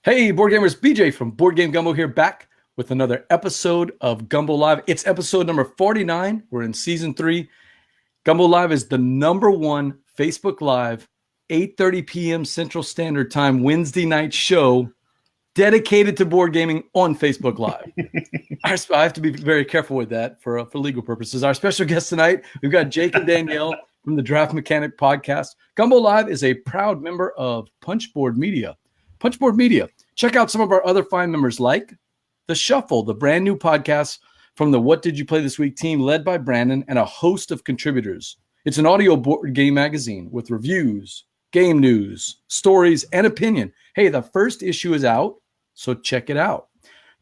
Hey, board gamers, BJ from Board Game Gumbo here, back with another episode of Gumbo Live. It's episode number 49. We're in season 3. Gumbo Live is the number one Facebook Live, 8:30 p.m. Central Standard Time, Wednesday night show dedicated to board gaming on Facebook Live. I have to be very careful with that for legal purposes. Our special guest tonight, we've got Jake and Danielle from the Draft Mechanic podcast. Gumbo Live is a proud member of Punchboard Media. Punchboard Media. Check out some of our other fine members like The Shuffle, the brand new podcast from the What Did You Play This Week team led by Brandon and a host of contributors. It's an audio board game magazine with reviews, game news, stories, and opinion. Hey, the first issue is out, so check it out.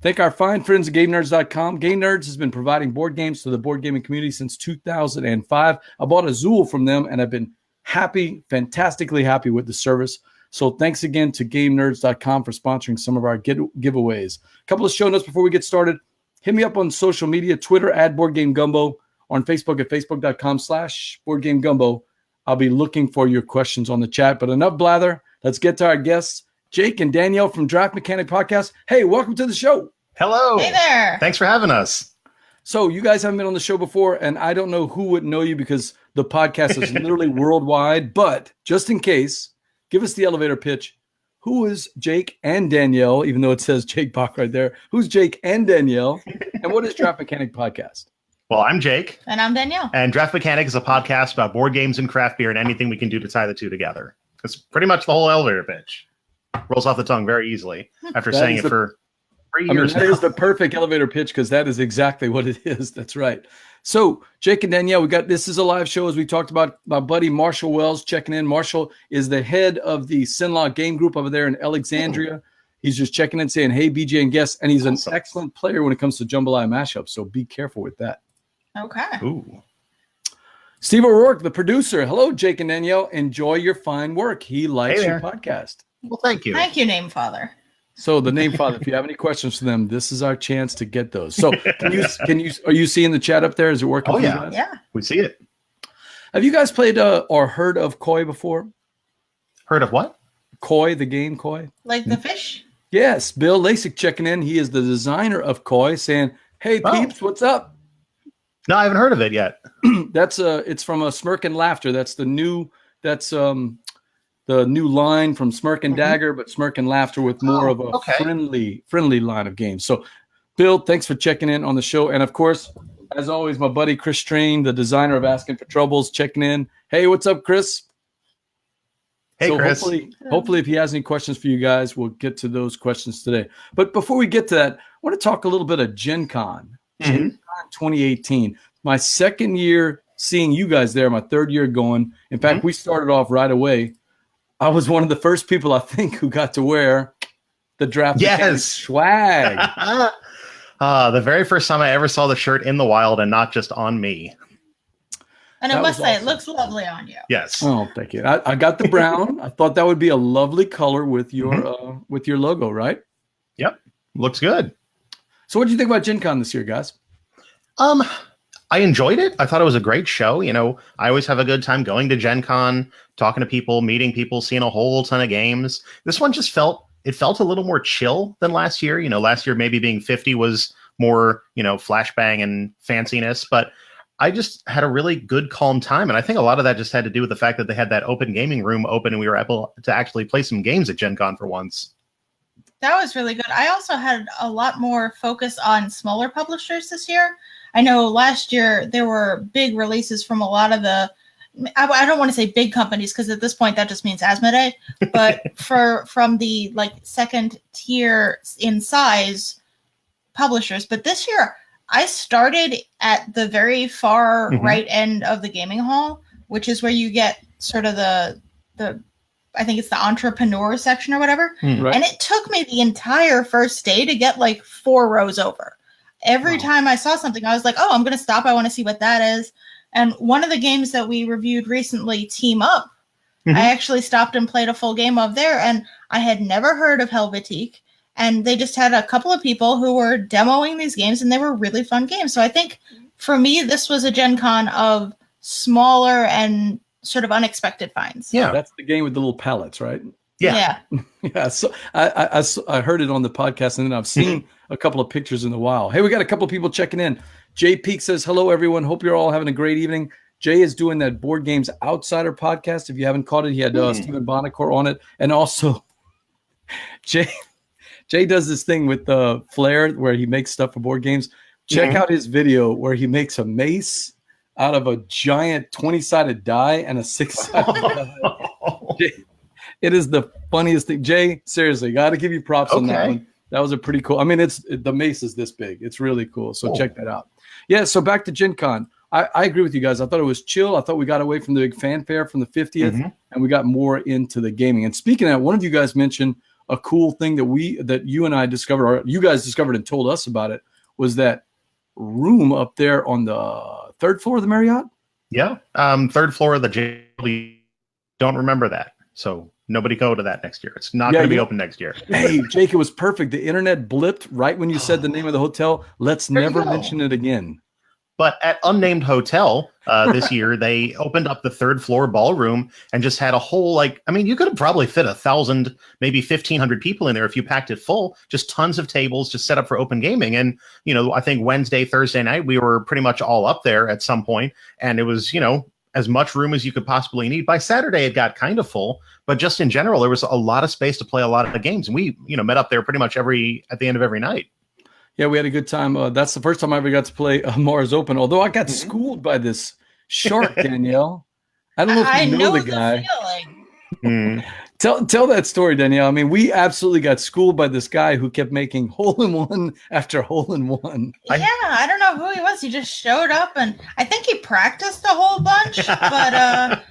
Thank our fine friends at GameNerds.com. Game Nerds has been providing board games to the board gaming community since 2005. I bought a Zool from them, and I've been fantastically happy with the service. So thanks again to GameNerds.com for sponsoring some of our giveaways. A couple of show notes before we get started. Hit me up on social media, Twitter @BoardGameGumbo, on Facebook at Facebook.com/BoardGameGumbo. I'll be looking for your questions on the chat. But enough blather. Let's get to our guests, Jake and Danielle from Draft Mechanic Podcast. Hey, welcome to the show. Hello. Hey there. Thanks for having us. So you guys haven't been on the show before, and I don't know who wouldn't know you because the podcast is literally worldwide. But just in case, give us the elevator pitch. Who is Jake and Danielle, even though it says Jake Bach right there? Who's Jake and Danielle? And what is Draft Mechanic Podcast? Well, I'm Jake. And I'm Danielle. And Draft Mechanic is a podcast about board games and craft beer and anything we can do to tie the two together. It's pretty much the whole elevator pitch. Rolls off the tongue very easily after saying it for 3 years that is the perfect elevator pitch because that is exactly what it is. That's right. So, Jake and Danielle, this is a live show, as we talked about. My buddy Marshall Wells checking in. Marshall is the head of the Sinlaw Game Group over there in Alexandria. He's just checking in, saying, hey, BJ and guests. And he's an excellent player when it comes to Jambalaya Mashups, so be careful with that. Okay. Ooh. Steve O'Rourke, the producer. Hello, Jake and Danielle. Enjoy your fine work. He likes your podcast. Well, thank you. Thank you, Name Father. So the Name Father, if you have any questions for them, this is our chance to get those. So are you seeing the chat up there? Is it working? Oh, for you yeah. guys? Yeah. We see it. Have you guys played or heard of Koi before? Heard of what? Koi, the game Koi? Like the fish? Yes. Bill Lasik checking in. He is the designer of Koi, saying, hey, peeps, what's up? No, I haven't heard of it yet. It's from a Smirk and Laughter. That's the new line from Smirk and Dagger, but Smirk and Laughter with more of a friendly line of games. So, Bill, thanks for checking in on the show. And, of course, as always, my buddy Chris Strain, the designer of Asking for Troubles, checking in. Hey, what's up, Chris? Hey, Chris. Hopefully, if he has any questions for you guys, we'll get to those questions today. But before we get to that, I want to talk a little bit of Gen Con. Gen Con 2018. My second year seeing you guys there, my third year going. In fact, we started off right away. I was one of the first people, I think, who got to wear the Draft Mechanic swag. The very first time I ever saw the shirt in the wild and not just on me. And I must say, it looks lovely on you. Yes. Oh, thank you. I got the brown. I thought that would be a lovely color with your logo, right? Yep. Looks good. So what do you think about Gen Con this year, guys? I enjoyed it. I thought it was a great show. You know, I always have a good time going to Gen Con, talking to people, meeting people, seeing a whole ton of games. This one just felt a little more chill than last year. You know, last year maybe being 50 was more, flashbang and fanciness, but I just had a really good, calm time. And I think a lot of that just had to do with the fact that they had that open gaming room open and we were able to actually play some games at Gen Con for once. That was really good. I also had a lot more focus on smaller publishers this year. I know last year there were big releases from a lot of the, I don't want to say big companies because at this point that just means Asmodee, but from the second tier in size publishers. But this year I started at the very far right end of the gaming hall, which is where you get sort of the I think it's the entrepreneur section or whatever. Right. And it took me the entire first day to get 4 rows over. Every time I saw something, I was like, oh, I'm going to stop. I want to see what that is. And one of the games that we reviewed recently, Team Up, I actually stopped and played a full game of there. And I had never heard of Helvetique. And they just had a couple of people who were demoing these games, and they were really fun games. So I think for me, this was a Gen Con of smaller and sort of unexpected finds. Yeah, that's the game with the little pallets, right? Yeah. Yeah, so I heard it on the podcast, and then I've seen a couple of pictures in the wild. Hey, we got a couple of people checking in. Jay Peak says, hello, everyone. Hope you're all having a great evening. Jay is doing that Board Games Outsider podcast. If you haven't caught it, he had Stephen Bonacore on it. And also, Jay does this thing with Flair where he makes stuff for board games. Check out his video where he makes a mace out of a giant 20-sided die and a 6-sided die. It is the funniest thing. Jay, seriously, got to give you props on that one. That was a pretty cool. I mean, the mace is this big. It's really cool. So check that out. Yeah, so back to Gen Con. I agree with you guys. I thought it was chill. I thought we got away from the big fanfare from the 50th, and we got more into the gaming. And speaking of that, one of you guys mentioned a cool thing that you and I discovered, or you guys discovered and told us about it, was that room up there on the third floor of the Marriott? Yeah, third floor of the jail. Don't remember that. So nobody go to that next year. It's not going to be open next year. Hey, Jake, it was perfect. The internet blipped right when you said the name of the hotel. Let's never mention it again. But at Unnamed Hotel this year, they opened up the third floor ballroom and just had a whole, you could have probably fit 1,000, maybe 1,500 people in there if you packed it full. Just tons of tables just set up for open gaming. And, I think Wednesday, Thursday night, we were pretty much all up there at some point. And it was, as much room as you could possibly need. By Saturday, it got kind of full. But just in general, there was a lot of space to play a lot of the games. And we, met up there pretty much at the end of every night. Yeah, we had a good time. That's the first time I ever got to play Mars Open, although I got schooled by this shark, Danielle. I don't know if you know the guy. Tell that story, Danielle. I mean, we absolutely got schooled by this guy who kept making hole-in-one after hole-in-one. Yeah, I don't know who he was. He just showed up, and I think he practiced a whole bunch, but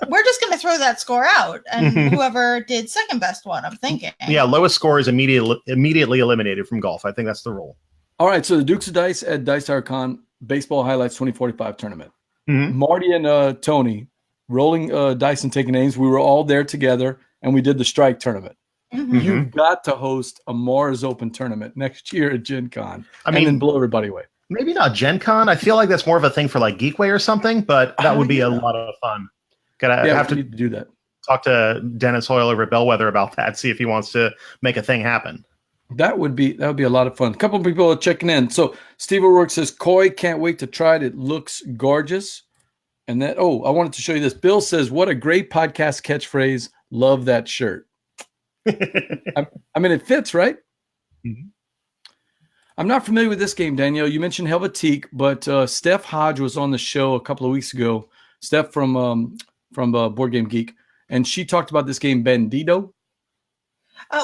we're just going to throw that score out, and whoever did second best one, I'm thinking. Yeah, lowest score is immediately eliminated from golf. I think that's the rule. All right, so the Dukes of Dice at Dice Con Baseball Highlights 2045 tournament. Marty and Tony rolling dice and taking names. We were all there together, and we did the strike tournament. You've got to host a Mars Open tournament next year at Gen Con. And then blow everybody away. Maybe not Gen Con. I feel like that's more of a thing for like Geekway or something, but that would be a lot of fun. Have to do that. Talk to Dennis Hoyle over at Bellwether about that. See if he wants to make a thing happen. That would be a lot of fun. A couple of people are checking in. So Steve O'Rourke says, "Koi, can't wait to try it. It looks gorgeous." And I wanted to show you this. Bill says, "What a great podcast catchphrase. Love that shirt." I mean, it fits, right? I'm not familiar with this game, Danielle. You mentioned Helvetique, but Steph Hodge was on the show a couple of weeks ago. Steph from Board Game Geek, and she talked about this game, Bendito.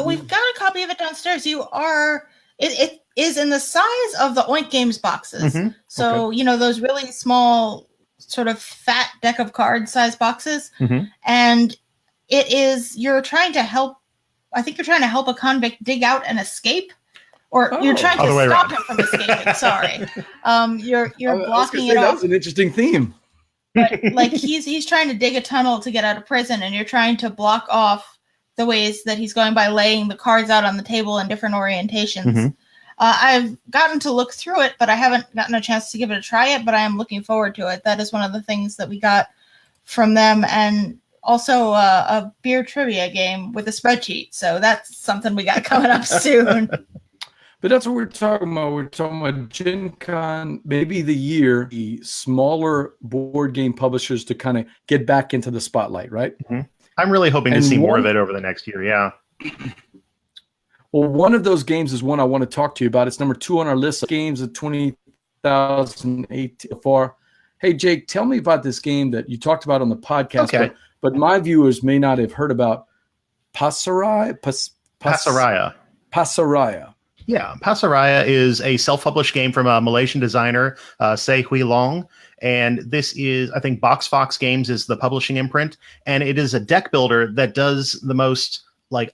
We've got a copy of it downstairs. It is in the size of the Oink Games boxes. So, those really small, sort of fat deck of cards size boxes. And you're trying to help a convict dig out and escape. Or you're trying to stop him from escaping. Sorry. You're blocking it off. That was an interesting theme. But he's trying to dig a tunnel to get out of prison, and you're trying to block off the ways that he's going by laying the cards out on the table in different orientations. I've gotten to look through it, but I haven't gotten a chance to give it a try yet, but I am looking forward to it. That is one of the things that we got from them, and also a beer trivia game with a spreadsheet. So that's something we got coming up soon. But that's what we're talking about. We're talking about Gen Con, maybe the smaller board game publishers to kind of get back into the spotlight, right? I'm really hoping to see more of it over the next year, yeah. Well, one of those games is one I want to talk to you about. It's number 2 on our list of games of 2018 far. Hey, Jake, tell me about this game that you talked about on the podcast, but my viewers may not have heard about Pasaraya. Pasaraya. Yeah, Pasaraya is a self-published game from a Malaysian designer, Se Hui Long. And this is, I think, Box Fox Games is the publishing imprint. And it is a deck builder that does the most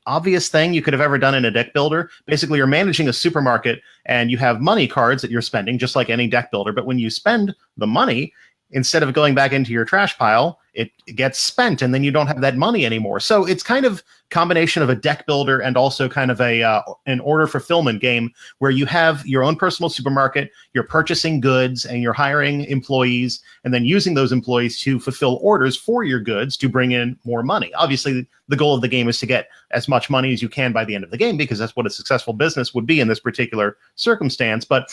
obvious thing you could have ever done in a deck builder. Basically, you're managing a supermarket and you have money cards that you're spending, just like any deck builder. But when you spend the money, instead of going back into your trash pile, it gets spent, and then you don't have that money anymore. So it's kind of combination of a deck builder and also kind of an order fulfillment game where you have your own personal supermarket, you're purchasing goods, and you're hiring employees, and then using those employees to fulfill orders for your goods to bring in more money. Obviously, the goal of the game is to get as much money as you can by the end of the game, because that's what a successful business would be in this particular circumstance. But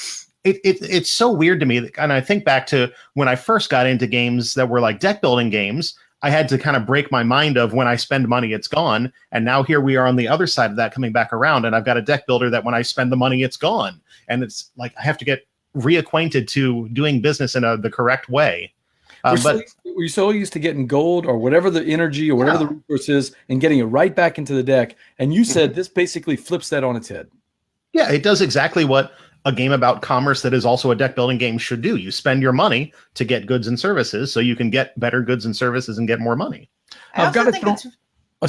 it's so weird to me, and I think back to when I first got into games that were like deck building games. I had to kind of break my mind of when I spend money, it's gone. And now here we are on the other side of that, coming back around, and I've got a deck builder that when I spend the money, it's gone. And it's like I have to get reacquainted to doing business in the correct way. We're so used to getting gold or whatever the energy or whatever the resource is and getting it right back into the deck. And you said this basically flips that on its head. Yeah, it does exactly what a game about commerce that is also a deck building game should do. You spend your money to get goods and services so you can get better goods and services and get more money. I've got it.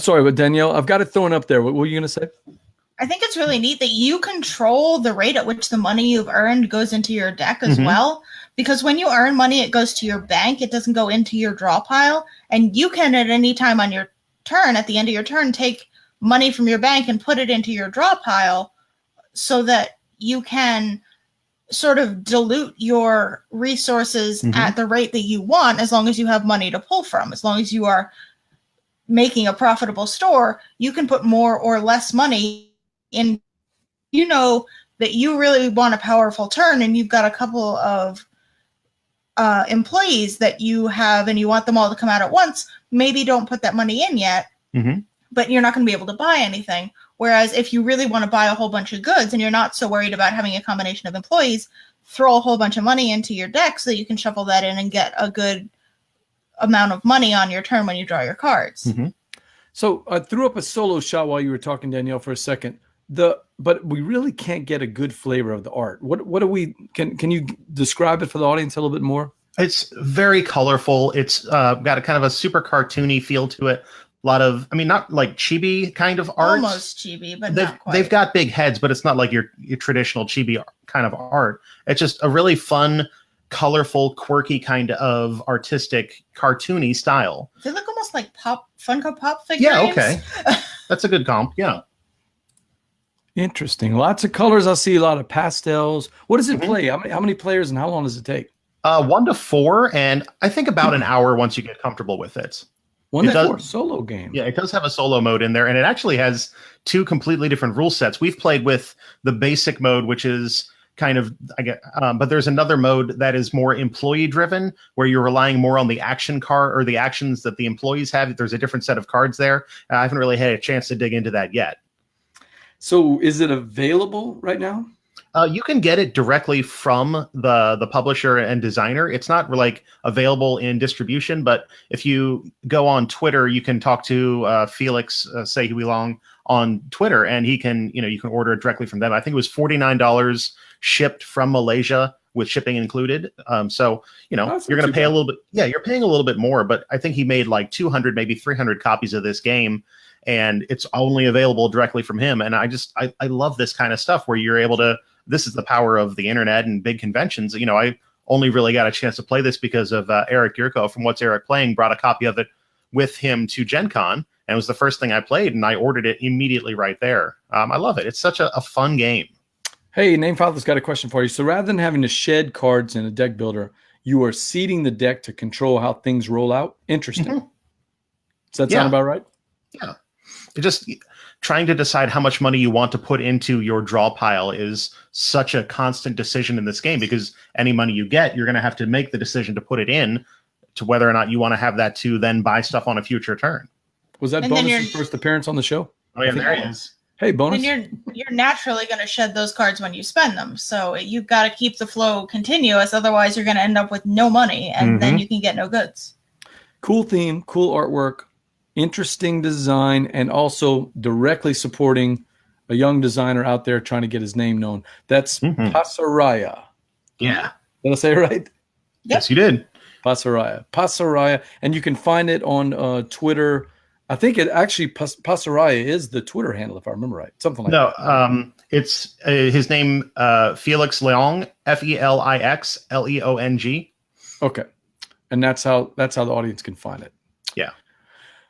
Sorry, Danielle, I've got it thrown up there. What were you going to say? I think it's really neat that you control the rate at which the money you've earned goes into your deck as well. Because when you earn money, it goes to your bank. It doesn't go into your draw pile. And you can, at any time on your turn, at the end of your turn, take money from your bank and put it into your draw pile so that you can sort of dilute your resources at the rate that you want, as long as you have money to pull from. As long as you are making a profitable store, you can put more or less money in. You know that you really want a powerful turn and you've got a couple of employees that you have and you want them all to come out at once. Maybe don't put that money in yet, but you're not going to be able to buy anything. Whereas if you really want to buy a whole bunch of goods and you're not so worried about having a combination of employees, throw a whole bunch of money into your deck so you can shuffle that in and get a good amount of money on your turn when you draw your cards. So I threw up a solo shot while you were talking, Danielle, for a second. But we really can't get a good flavor of the art. What do we can you describe it for the audience a little bit more? It's very colorful. It's got a kind of a super cartoony feel to it. A lot of, I mean, not like chibi kind of art. Almost chibi, but not quite. They've got big heads, but it's not like your traditional chibi kind of art. It's just a really fun, colorful, quirky kind of artistic, cartoony style. They look almost like Funko Pop figures. Yeah, okay. That's a good comp, yeah. Interesting. Lots of colors. I see a lot of pastels. What does it play? How many players and how long does it take? 1 to 4, and I think about an hour once you get comfortable with it. 1 to 4 solo game. Yeah, it does have a solo mode in there, and it actually has 2 completely different rule sets. We've played with the basic mode, which is kind of, but there's another mode that is more employee driven, where you're relying more on the action card or the actions that the employees have. There's a different set of cards there. I haven't really had a chance to dig into that yet. So is it available right now? You can get it directly from the publisher and designer. It's not like available in distribution, but if you go on Twitter, you can talk to Felix Sehuilong on Twitter, and he can, you can order it directly from them. I think it was $49 shipped from Malaysia with shipping included. So, you're going to pay a little bit. Yeah, you're paying a little bit more, but I think he made like 200, maybe 300 copies of this game, and it's only available directly from him. And I love this kind of stuff where you're able to. This is the power of the internet and big conventions. I only really got a chance to play this because of Eric Yurko from What's Eric Playing brought a copy of it with him to Gen Con, and it was the first thing I played, and I ordered it immediately right there. I love it. It's such a fun game. Hey, Namefather's got a question for you. So rather than having to shed cards in a deck builder, you are seeding the deck to control how things roll out? Interesting. Does that sound about right? Yeah. It just trying to decide how much money you want to put into your draw pile is such a constant decision in this game, because any money you get, you're going to have to make the decision to put it in to whether or not you want to have that to then buy stuff on a future turn. Was that Bonus' first appearance on the show? Oh, yeah, there he is. Hey, Bonus. And you're naturally going to shed those cards when you spend them. So you've got to keep the flow continuous. Otherwise, you're going to end up with no money, and then you can get no goods. Cool theme, cool artwork. Interesting design, and also directly supporting a young designer out there trying to get his name known. That's Pasaraya. Yeah. Did I say it right? Yep. Yes, you did. Pasaraya. And you can find it on Twitter. I think it actually, Pasaraya is the Twitter handle, if I remember right. Something like that. No, it's his name, Felix Leong, Felix Leong. Okay. and that's how the audience can find it. Yeah.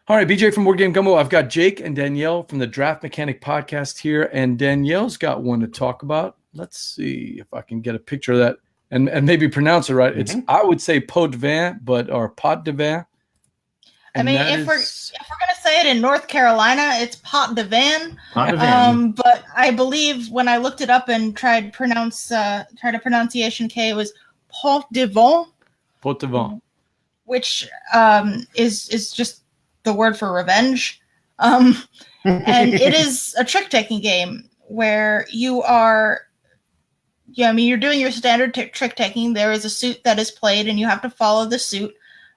All right, BJ from Board Game Gumbo. I've got Jake and Danielle from the Draft Mechanic podcast here, and Danielle's got one to talk about. Let's see if I can get a picture of that and maybe pronounce it right. It's, I would say Pot de Vin, or Pot de Vin. I mean, if we're gonna say it in North Carolina, it's Pot de Vin. Pot de Vin. But I believe when I looked it up and tried to pronunciation K, it was Pot de Vin. Pot de Vin, which is just the word for revenge. And it is a trick-taking game where you are, you're doing your standard trick-taking. There is a suit that is played, and you have to follow the suit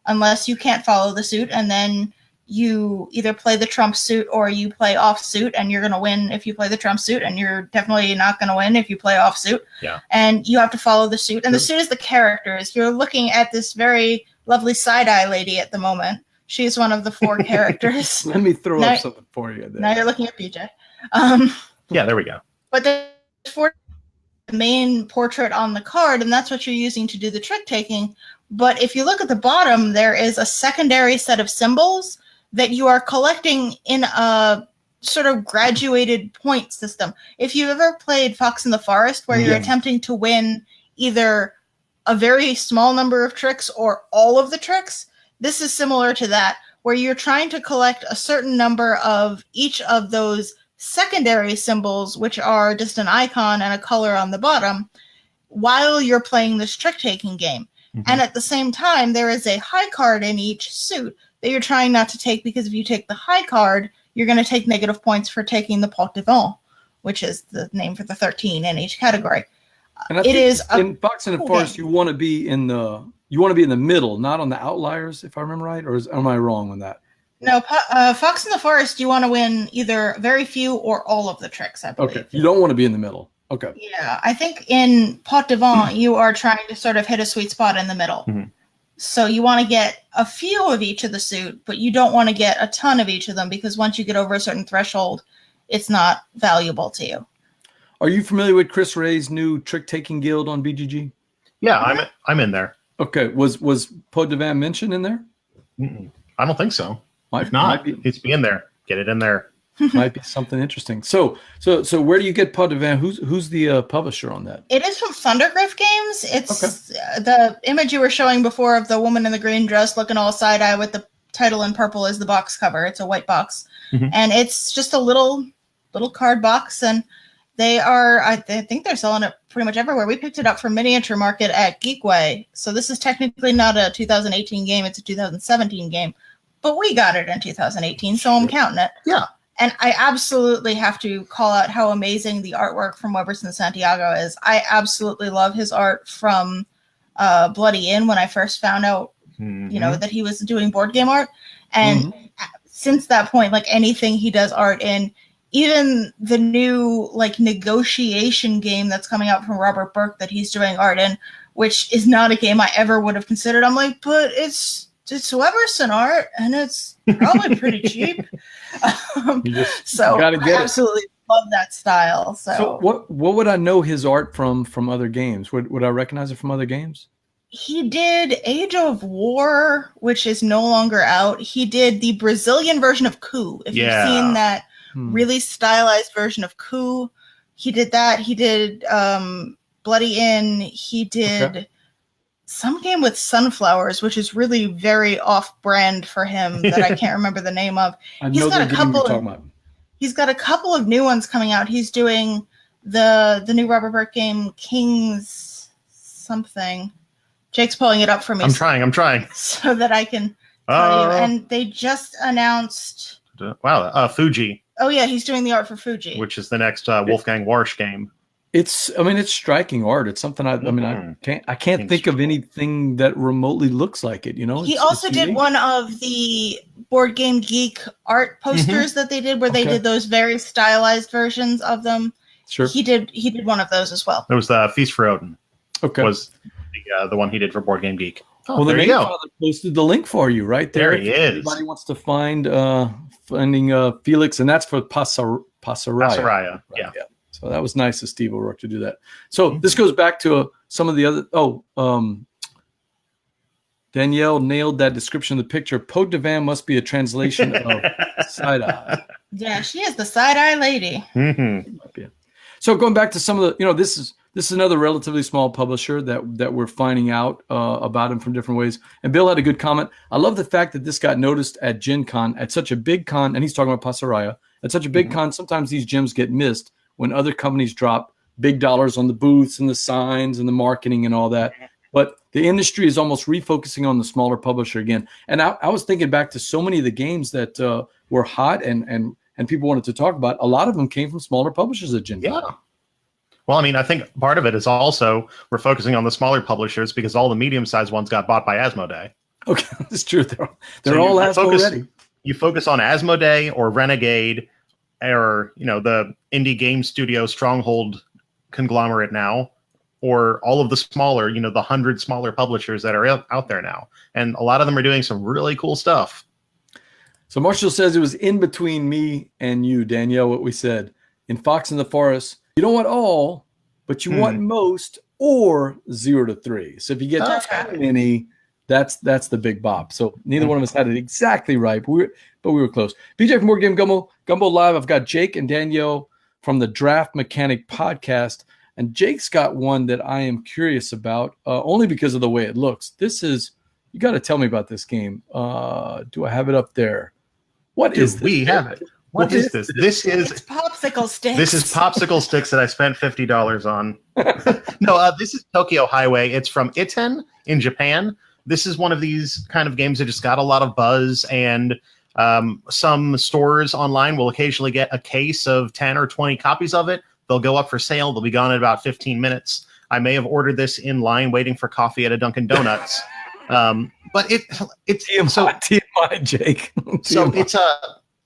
unless you can't follow the suit, and then you either play the trump suit or you play off suit, and you're going to win if you play the trump suit, and you're definitely not going to win if you play off suit. Yeah. And you have to follow the suit, and the suit is the characters. You're looking at this very lovely side-eye lady at the moment. She's one of the 4 characters. Let me throw up something for you. Now you're looking at BJ. Yeah, there we go. But there's 4 main portrait on the card, and that's what you're using to do the trick-taking. But if you look at the bottom, there is a secondary set of symbols that you are collecting in a sort of graduated point system. If you've ever played Fox in the Forest, where you're attempting to win either a very small number of tricks or all of the tricks, this is similar to that, where you're trying to collect a certain number of each of those secondary symbols, which are just an icon and a color on the bottom, while you're playing this trick-taking game. And at the same time, there is a high card in each suit that you're trying not to take, because if you take the high card, you're going to take negative points for taking the Pot de Vin, which is the name for the 13 in each category. And I think in Fox in the Forest, you want to be in the middle, not on the outliers, if I remember right, or am I wrong on that? No, Fox in the Forest, you want to win either very few or all of the tricks, I believe. Okay, you don't want to be in the middle. Okay. Yeah, I think in Pot de Vin, you are trying to sort of hit a sweet spot in the middle. So you want to get a few of each of the suit, but you don't want to get a ton of each of them, because once you get over a certain threshold, it's not valuable to you. Are you familiar with Chris Ray's new trick-taking guild on BGG? Yeah, I'm in there. Okay. Was Pot de Vin mentioned in there? I don't think so. If not, it's be in there. Get it in there. Might be something interesting. So where do you get Pot de Vin? Who's the publisher on that? It is from Thundergriff Games. It's the image you were showing before of the woman in the green dress looking all side-eye with the title in purple is the box cover. It's a white box. And it's just a little card box, and they are, I think they're selling it pretty much everywhere. We picked it up from Miniature Market at Geekway. So this is technically not a 2018 game. It's a 2017 game. But we got it in 2018, so I'm counting it. Yeah. And I absolutely have to call out how amazing the artwork from Weberson Santiago is. I absolutely love his art from Bloody Inn when I first found out, that he was doing board game art. And since that point, anything he does art in, even the new negotiation game that's coming out from Robert Burke that he's doing art in, which is not a game I ever would have considered. I'm like, but it's Weberson art, and it's probably pretty cheap. So I absolutely love that style. So what would I know his art from other games? Would I recognize it from other games? He did Age of War, which is no longer out. He did the Brazilian version of Coup. If you've seen that really stylized version of Coup, he did that. He did Bloody Inn. He did some game with sunflowers, which is really very off-brand for him that I can't remember the name of. He's got a couple of new ones coming out. He's doing the new Robert Burke game, King's something. Jake's pulling it up for me. I'm trying. So that I can tell you. And they just announced... Wow, Fuji. Oh, yeah, he's doing the art for Fuji. Which is the next Wolfgang Warsch game. It's striking art. It's something I can't think of anything that remotely looks like it. He also did one of the Board Game Geek art posters that they did, where they did those very stylized versions of them. Sure, he did one of those as well. It was the Feast for Odin. Okay, was the one he did for Board Game Geek. Well, the Namefather posted the link for you right there. There he is. Anybody wants to finding Felix, and that's for Pasaraya. Pasaraya, yeah. So that was nice of Steve O'Rourke to do that. So this goes back to some of the other. Danielle nailed that description of the picture. Pot de Vin must be a translation of side eye. Yeah, she is the side eye lady. Mm-hmm. So going back to some of the, this is another relatively small publisher that we're finding out about him from different ways. And Bill had a good comment. I love the fact that this got noticed at Gen Con, at such a big con, and he's talking about Pasaraya. At such a big con, sometimes these gems get missed when other companies drop big dollars on the booths and the signs and the marketing and all that. But the industry is almost refocusing on the smaller publisher again. And I was thinking back to so many of the games that were hot and people wanted to talk about. A lot of them came from smaller publishers at Gen Con. Yeah. Well, I mean, I think part of it is also we're focusing on the smaller publishers because all the medium-sized ones got bought by Asmodee. Okay, that's true. They're all Asmodee ready. You focus on Asmodee or Renegade or, the indie game studio stronghold conglomerate now, or all of the smaller, the 100 smaller publishers that are out there now. And a lot of them are doing some really cool stuff. So Marshall says it was in between me and you, Danielle, what we said. In Fox in the Forest, you don't want all, but you want most or 0 to 3. So if you get that many, that's the big bop. So neither one of us had it exactly right, but we were close. BJ from Board Game Gumbo Live. I've got Jake and Danielle from the Draft Mechanic podcast. And Jake's got one that I am curious about, only because of the way it looks. You got to tell me about this game. Do I have it up there? What is this? We have it. What is this? It's popsicle sticks. This is popsicle sticks that I spent $50 on. No, this is Tokyo Highway. It's from Iten in Japan. This is one of these kind of games that just got a lot of buzz, and some stores online will occasionally get a case of 10 or 20 copies of it. They'll go up for sale. They'll be gone in about 15 minutes. I may have ordered this in line waiting for coffee at a Dunkin' Donuts. But it's TMI, Jake. So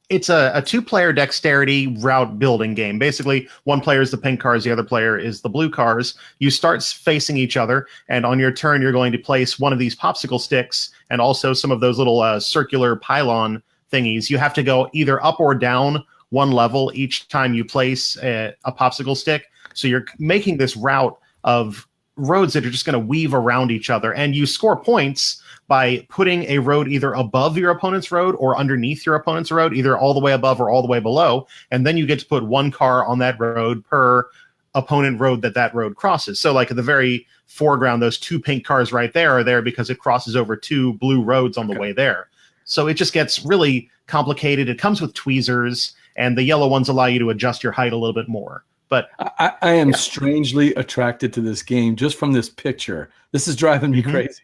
it's a two-player dexterity route building game. Basically, one player is the pink cars, the other player is the blue cars. You start facing each other, and on your turn, you're going to place one of these popsicle sticks and also some of those little circular pylon thingies. You have to go either up or down one level each time you place a popsicle stick. So you're making this route of roads that are just going to weave around each other, and you score points by putting a road either above your opponent's road or underneath your opponent's road, either all the way above or all the way below, and then you get to put one car on that road per opponent road that road crosses. So like at the very foreground, those two pink cars right there are there because it crosses over two blue roads on the way there. So it just gets really complicated. It comes with tweezers, and the yellow ones allow you to adjust your height a little bit more. But I am strangely attracted to this game just from this picture. This is driving me crazy.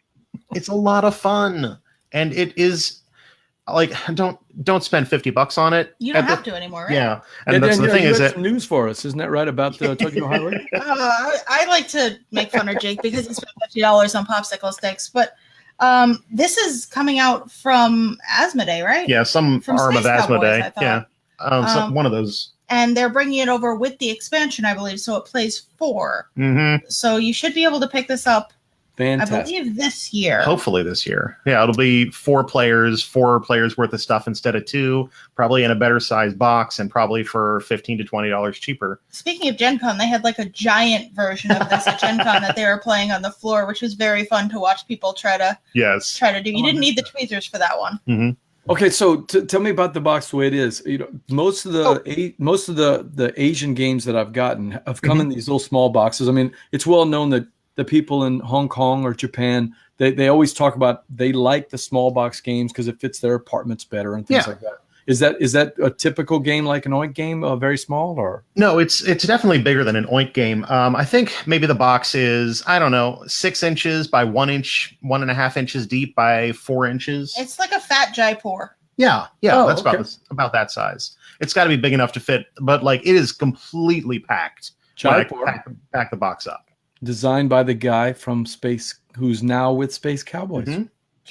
It's a lot of fun, and it is like don't spend $50 on it. You don't have to anymore, right? Yeah, and that's the thing is that some news for us, isn't that right about the Tokyo Highway? I like to make fun of Jake because he spent $50 on popsicle sticks, but this is coming out from Asmodee, right? Yeah, some from arm Space of Asmodee. Cowboys, Yeah, one of those. And they're bringing it over with the expansion, I believe, so it plays 4. Mm-hmm. So you should be able to pick this up. Fantastic. I believe this year. Hopefully this year. Yeah, it'll be 4 players worth of stuff instead of 2, probably in a better sized box and probably for $15 to $20 cheaper. Speaking of Gen Con, they had like a giant version of this at Gen Con that they were playing on the floor, which was very fun to watch people try to do. You didn't need the tweezers for that one. Mm-hmm. Okay, so tell me about the box the way it is. Most of the Asian games that I've gotten have come in these little small boxes. I mean, it's well known that the people in Hong Kong or Japan, they always talk about they like the small box games because it fits their apartments better and things like that. Is that a typical game like an Oink game, very small, or? No, it's definitely bigger than an Oink game. I think maybe the box is, 6 inches by 1 inch, 1.5 inches deep by 4 inches. It's like a fat Jaipur. Yeah, that's about that size. It's got to be big enough to fit, but like it is completely packed. Jaipur. Pack the box up. Designed by the guy from Space, who's now with Space Cowboys. Mm-hmm.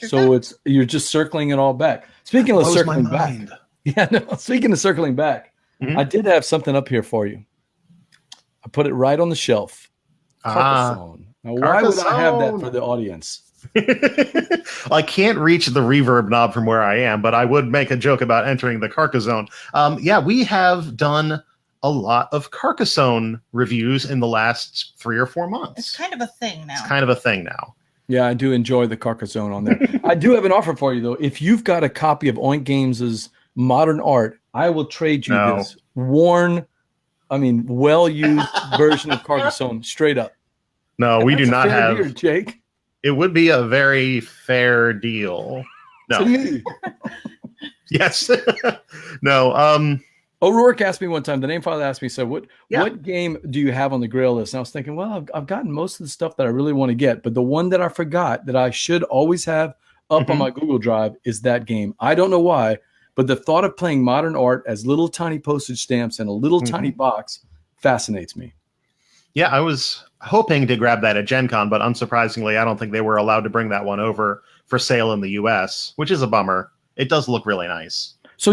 So you're just circling it all back. Speaking of circling back, speaking of circling back, I did have something up here for you. I put it right on the shelf. Carcassonne. Now, why would I have that for the audience? Well, I can't reach the reverb knob from where I am, but I would make a joke about entering the Carcassonne. We have done a lot of Carcassonne reviews in the last 3 or 4 months. It's kind of a thing now. Yeah, I do enjoy the Carcassonne on there. I do have an offer for you, though. If you've got a copy of Oink Games' Modern Art, I will trade you this well-used version of Carcassonne, straight up. No, And we do that's a not fair have. deal, Jake. It would be a very fair deal. To No. me. Yes. No. O'Rourke asked me one time, the name father asked me, said, what game do you have on the grill list? And I was thinking, well, I've gotten most of the stuff that I really want to get, but the one that I forgot that I should always have up on my Google Drive is that game. I don't know why, but the thought of playing Modern Art as little tiny postage stamps in a little tiny box fascinates me. Yeah, I was hoping to grab that at Gen Con, but unsurprisingly, I don't think they were allowed to bring that one over for sale in the US, which is a bummer. It does look really nice. So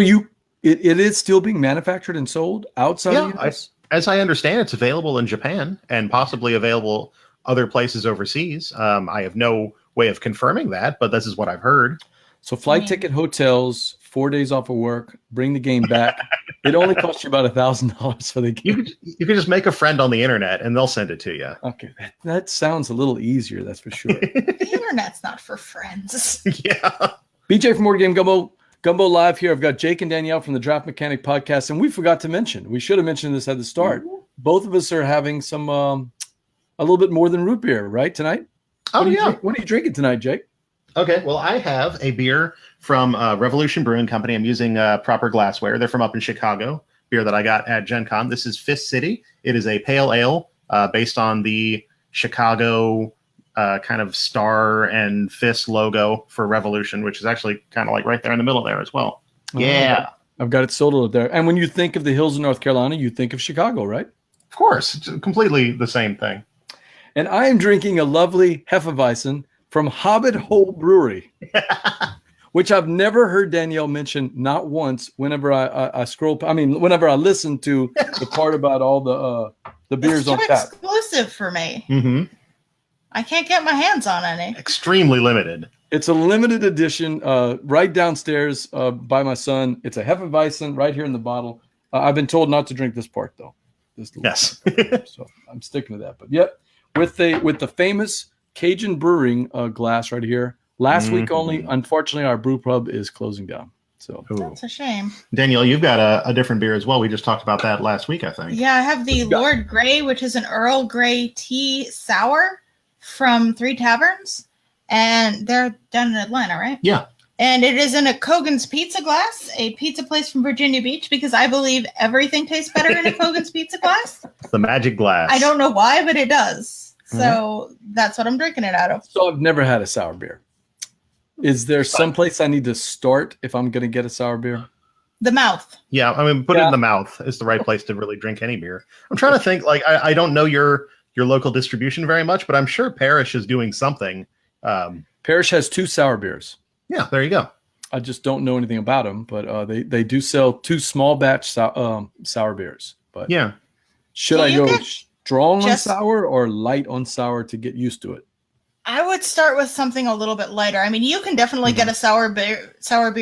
it is still being manufactured and sold outside of the US? As I understand, it's available in Japan and possibly available other places overseas. I have no way of confirming that, but this is what I've heard. So flight ticket, hotels, 4 days off of work, bring the game back. It only costs you about $1,000 for the game. You could just make a friend on the internet and they'll send it to you. Okay, that sounds a little easier, that's for sure. The internet's not for friends. Yeah. BJ from Board Game Gumbo Live here. I've got Jake and Danielle from the Draft Mechanic Podcast, and we forgot to mention, we should have mentioned this at the start. Both of us are having some a little bit more than root beer, right, tonight? Oh, What are you drinking tonight, Jake? Okay, well, I have a beer from Revolution Brewing Company. I'm using proper glassware. They're from up in Chicago. Beer that I got at Gen Con. This is Fist City. It is a pale ale based on the Chicago kind of star and fist logo for Revolution, which is actually kind of like right there in the middle there as well. Yeah. I've got it sold up there. And when you think of the hills of North Carolina, you think of Chicago, right? Of course. It's completely the same thing. And I am drinking a lovely Hefeweizen from Hobbit Hole Brewery, which I've never heard Danielle mention, not once, whenever I scroll. I mean, whenever I listen to the part about all the beers on tap. Exclusive for me. Mm-hmm. I can't get my hands on any. Extremely limited. It's a limited edition right downstairs by my son. It's a Hefeweizen right here in the bottle. I've been told not to drink this part, though. Yes. So I'm sticking to that. But yep, with the famous Cajun Brewing glass right here. Last week only. Unfortunately, our brew pub is closing down. So that's a shame. Danielle, you've got a different beer as well. We just talked about that last week, I think. Yeah, I have the Lord Grey, which is an Earl Grey tea sour from Three Taverns, and they're down in Atlanta, right? Yeah. And it is in a Kogan's Pizza glass, a pizza place from Virginia Beach, because I believe everything tastes better in a Kogan's Pizza glass. The magic glass. I don't know why, but it does. So that's what I'm drinking it out of. So I've never had a sour beer. Is there some place I need to start if I'm going to get a sour beer? The mouth. Yeah, I mean, put it in the mouth is the right place to really drink any beer. I'm trying to think, like, I don't know your local distribution very much, but I'm sure Parrish is doing something. Parrish has 2 sour beers. Yeah, there you go. I just don't know anything about them, but they do sell 2 small batch sour beers. But yeah, should I go strong on sour or light on sour to get used to it? I would start with something a little bit lighter. I mean, you can definitely get a sour beer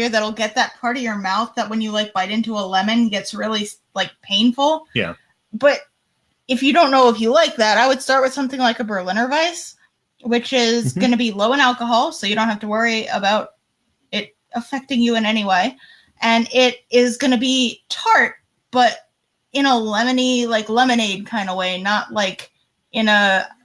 that'll get that part of your mouth that when you like bite into a lemon gets really like painful. Yeah. But if you don't know if you like that, I would start with something like a Berliner Weiss, which is going to be low in alcohol, so you don't have to worry about it affecting you in any way. And it is going to be tart, but in a lemony, like lemonade kind of way, not like in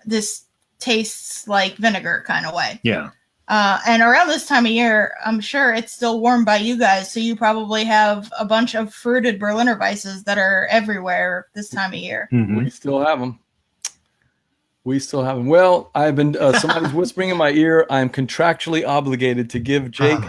this tastes like vinegar kind of way. Yeah. And around this time of year, I'm sure it's still warm by you guys, so you probably have a bunch of fruited Berliner Weisses that are everywhere this time of year. We still have them. Well, I've been somebody's whispering in my ear. I'm contractually obligated to give Jake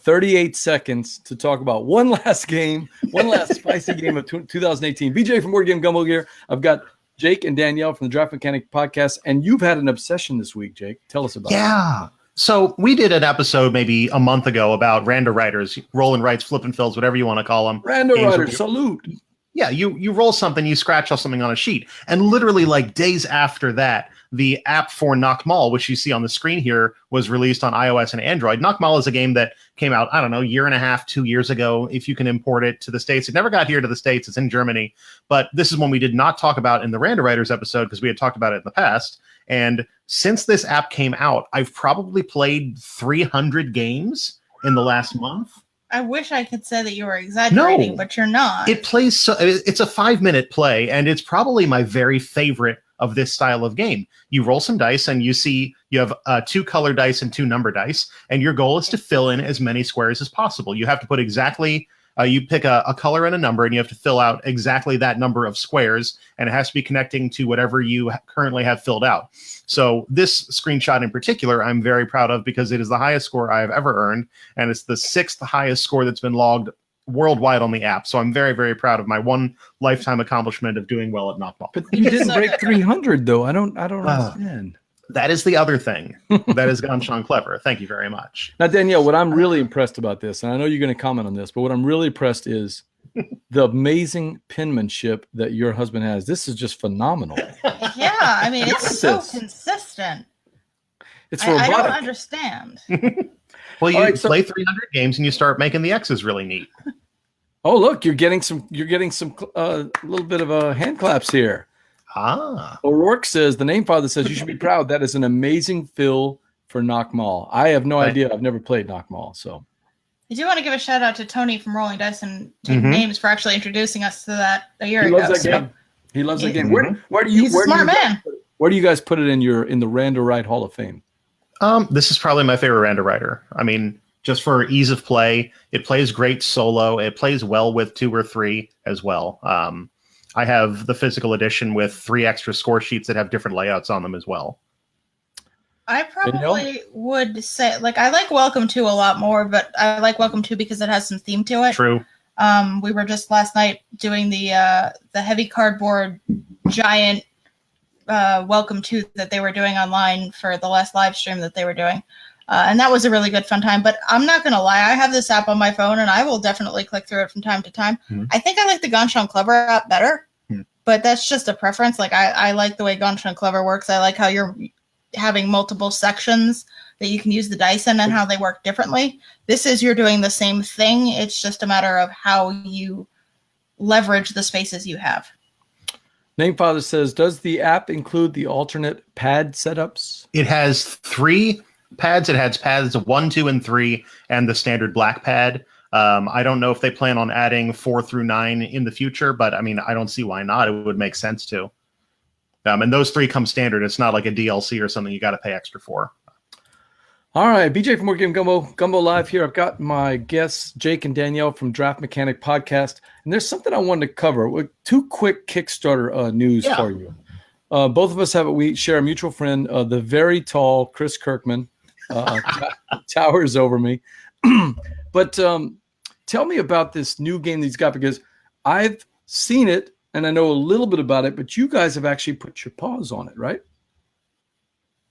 38 seconds to talk about one last spicy game of 2018. BJ from Board Game Gumbo here. I've got Jake and Danielle from the Draft Mechanic Podcast, and you've had an obsession this week, Jake. Tell us about it. Yeah. So we did an episode maybe a month ago about rando writers, roll and writes, flip and fills, whatever you want to call them. Rando writers, salute. Yeah, you roll something, you scratch off something on a sheet. And literally like days after that, the app for Noch Mal, which you see on the screen here, was released on iOS and Android. Noch Mal is a game that came out, I don't know, year and a half, 2 years ago, if you can import it to the States. It never got here to the States. It's in Germany. But this is one we did not talk about in the Random Writers episode because we had talked about it in the past. And since this app came out, I've probably played 300 games in the last month. I wish I could say that you were exaggerating, but you're not. It plays, it's a 5-minute play, and it's probably my very favorite of this style of game. You roll some dice, and you have 2 color dice and 2 number dice, and your goal is to fill in as many squares as possible. You have to put exactly, you pick a color and a number, and you have to fill out exactly that number of squares, and it has to be connecting to whatever you currently have filled out. So this screenshot in particular, I'm very proud of because it is the highest score I have ever earned, and it's the 6th highest score that's been logged worldwide on the app. So I'm very, very proud of my one lifetime accomplishment of doing well at Noch Mal. But you didn't break 300 though. I don't understand. That is the other thing. That is Ganshan clever. Thank you very much. Now, Danielle, what I'm really impressed about this, and I know you're going to comment on this, but what I'm really impressed is the amazing penmanship that your husband has. This is just phenomenal. Yeah, I mean, it's so consistent. It's robotic. I don't understand. Well, you play 300 games and you start making the X's really neat. Oh, look, you're getting some little bit of hand claps here. Ah. O'Rourke says, the name father says, you should be proud. That is an amazing fill for Noch Mal. I have no idea. I've never played Noch Mal, so. I do want to give a shout out to Tony from Rolling Dice and Taking Names for actually introducing us to that a year ago. He loves that game. He loves that game. Where do He's a smart man. Where do you guys put it in the Random Write Hall of Fame? This is probably my favorite Random Writer. I mean, just for ease of play, it plays great solo. It plays well with 2 or 3 as well. I have the physical edition with 3 extra score sheets that have different layouts on them as well. I probably would say, like, I like Welcome to a lot more, but I like Welcome to because it has some theme to it. True. We were just last night doing the heavy cardboard giant Welcome to that they were doing online for the last live stream that they were doing. And that was a really good fun time. But I'm not going to lie. I have this app on my phone, and I will definitely click through it from time to time. I think I like the Ganshan Clever app better, but that's just a preference. Like, I like the way Ganshan Clever works. I like how you're having multiple sections that you can use the dice in and how they work differently. This is you're doing the same thing. It's just a matter of how you leverage the spaces you have. Namefather says, does the app include the alternate pad setups? It has 3 pads. It has pads 1, 2, and 3, and the standard black pad. I don't know if they plan on adding 4 through 9 in the future, but I mean, I don't see why not. It would make sense to. And those 3 come standard. It's not like a DLC or something you got to pay extra for. All right, BJ from Board Game Gumbo Live here. I've got my guests, Jake and Danielle from Draft Mechanic Podcast, and there's something I wanted to cover. 2 quick Kickstarter news for you. Both of us we share a mutual friend, the very tall Chris Kirkman, towers over me. But tell me about this new game that he's got, because I've seen it and I know a little bit about it, but you guys have actually put your paws on it, right?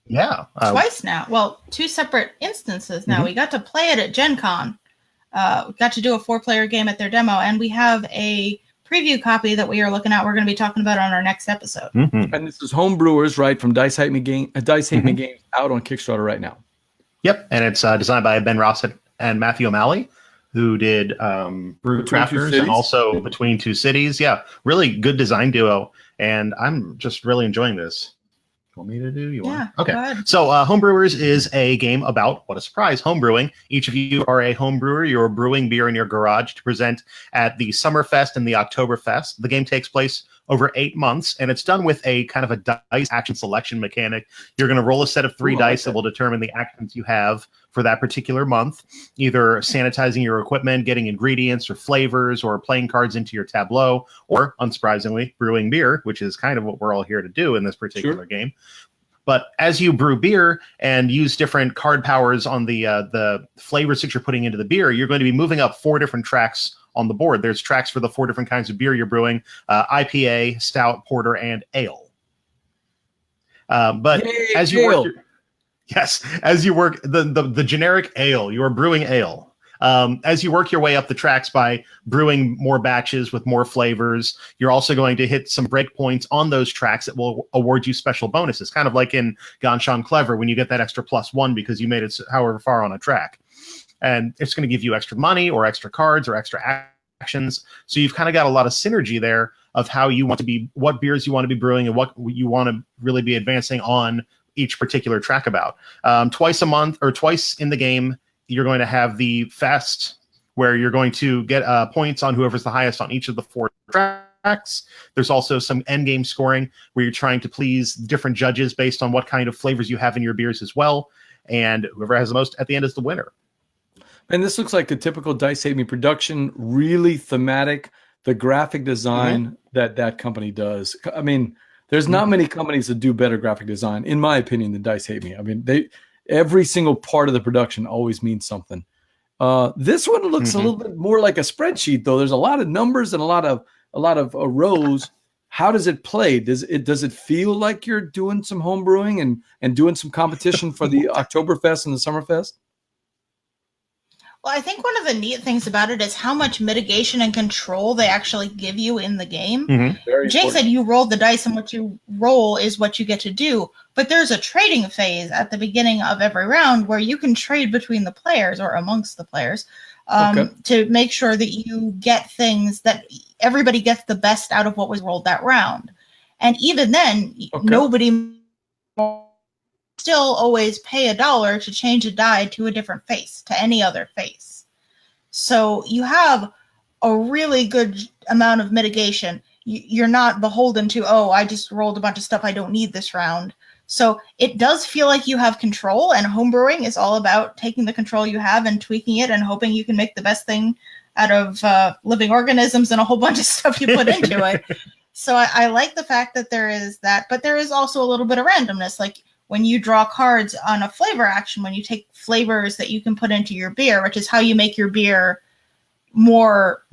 Yeah. Twice now. Well, 2 separate instances now. We got to play it at Gen Con. We got to do a 4-player game at their demo, and we have a preview copy that we are looking at. We're going to be talking about on our next episode. And this is Homebrewers, right, from Dice Hate Me Games out on Kickstarter right now. Yep, and it's designed by Ben Ross and Matthew O'Malley, who did Brew Crafters and also Between Two Cities. Yeah, really good design duo, and I'm just really enjoying this. Want me to do? You want? Okay. So Homebrewers is a game about, what a surprise, homebrewing. Each of you are a homebrewer. You're brewing beer in your garage to present at the Summerfest and the Oktoberfest. The game takes place over 8 months, and it's done with a kind of a dice action selection mechanic. You're going to roll a set of 3 dice that will determine the actions you have for that particular month, either sanitizing your equipment, getting ingredients or flavors, or playing cards into your tableau, or, unsurprisingly, brewing beer, which is kind of what we're all here to do in this particular game. But as you brew beer and use different card powers on the flavors that you're putting into the beer, you're going to be moving up 4 different tracks on the board. There's tracks for the 4 different kinds of beer you're brewing: IPA, stout, porter, and ale. But as you work, as you work the generic ale, you are brewing ale. As you work your way up the tracks by brewing more batches with more flavors, you're also going to hit some breakpoints on those tracks that will award you special bonuses, kind of like in Ganshan Clever when you get that extra +1 because you made it however far on a track. And it's going to give you extra money or extra cards or extra actions. So you've kind of got a lot of synergy there of how you want to be, what beers you want to be brewing and what you want to really be advancing on each particular track about. Twice a month or twice in the game, you're going to have the fest where you're going to get points on whoever's the highest on each of the 4 tracks. There's also some end game scoring where you're trying to please different judges based on what kind of flavors you have in your beers as well. And whoever has the most at the end is the winner. And this looks like a typical Dice Hate Me production, really thematic. The graphic design that company does. I mean, there's not many companies that do better graphic design, in my opinion, than Dice Hate Me. I mean, every single part of the production always means something. This one looks a little bit more like a spreadsheet, though. There's a lot of numbers and a lot of rows. How does it play? Does it feel like you're doing some home brewing and doing some competition for the Oktoberfest and the Summerfest? Well, I think one of the neat things about it is how much mitigation and control they actually give you in the game. Jake said you roll the dice and what you roll is what you get to do. But there's a trading phase at the beginning of every round where you can trade between the players or amongst the players to make sure that you get things that everybody gets the best out of what was rolled that round. And even then, nobody still always pay $1 to change a die to a different face, to any other face. So you have a really good amount of mitigation. You're not beholden to, I just rolled a bunch of stuff I don't need this round. So it does feel like you have control, and homebrewing is all about taking the control you have and tweaking it and hoping you can make the best thing out of living organisms and a whole bunch of stuff you put into it. So I like the fact that there is that, but there is also a little bit of randomness. Like when you draw cards on a flavor action, when you take flavors that you can put into your beer, which is how you make your beer more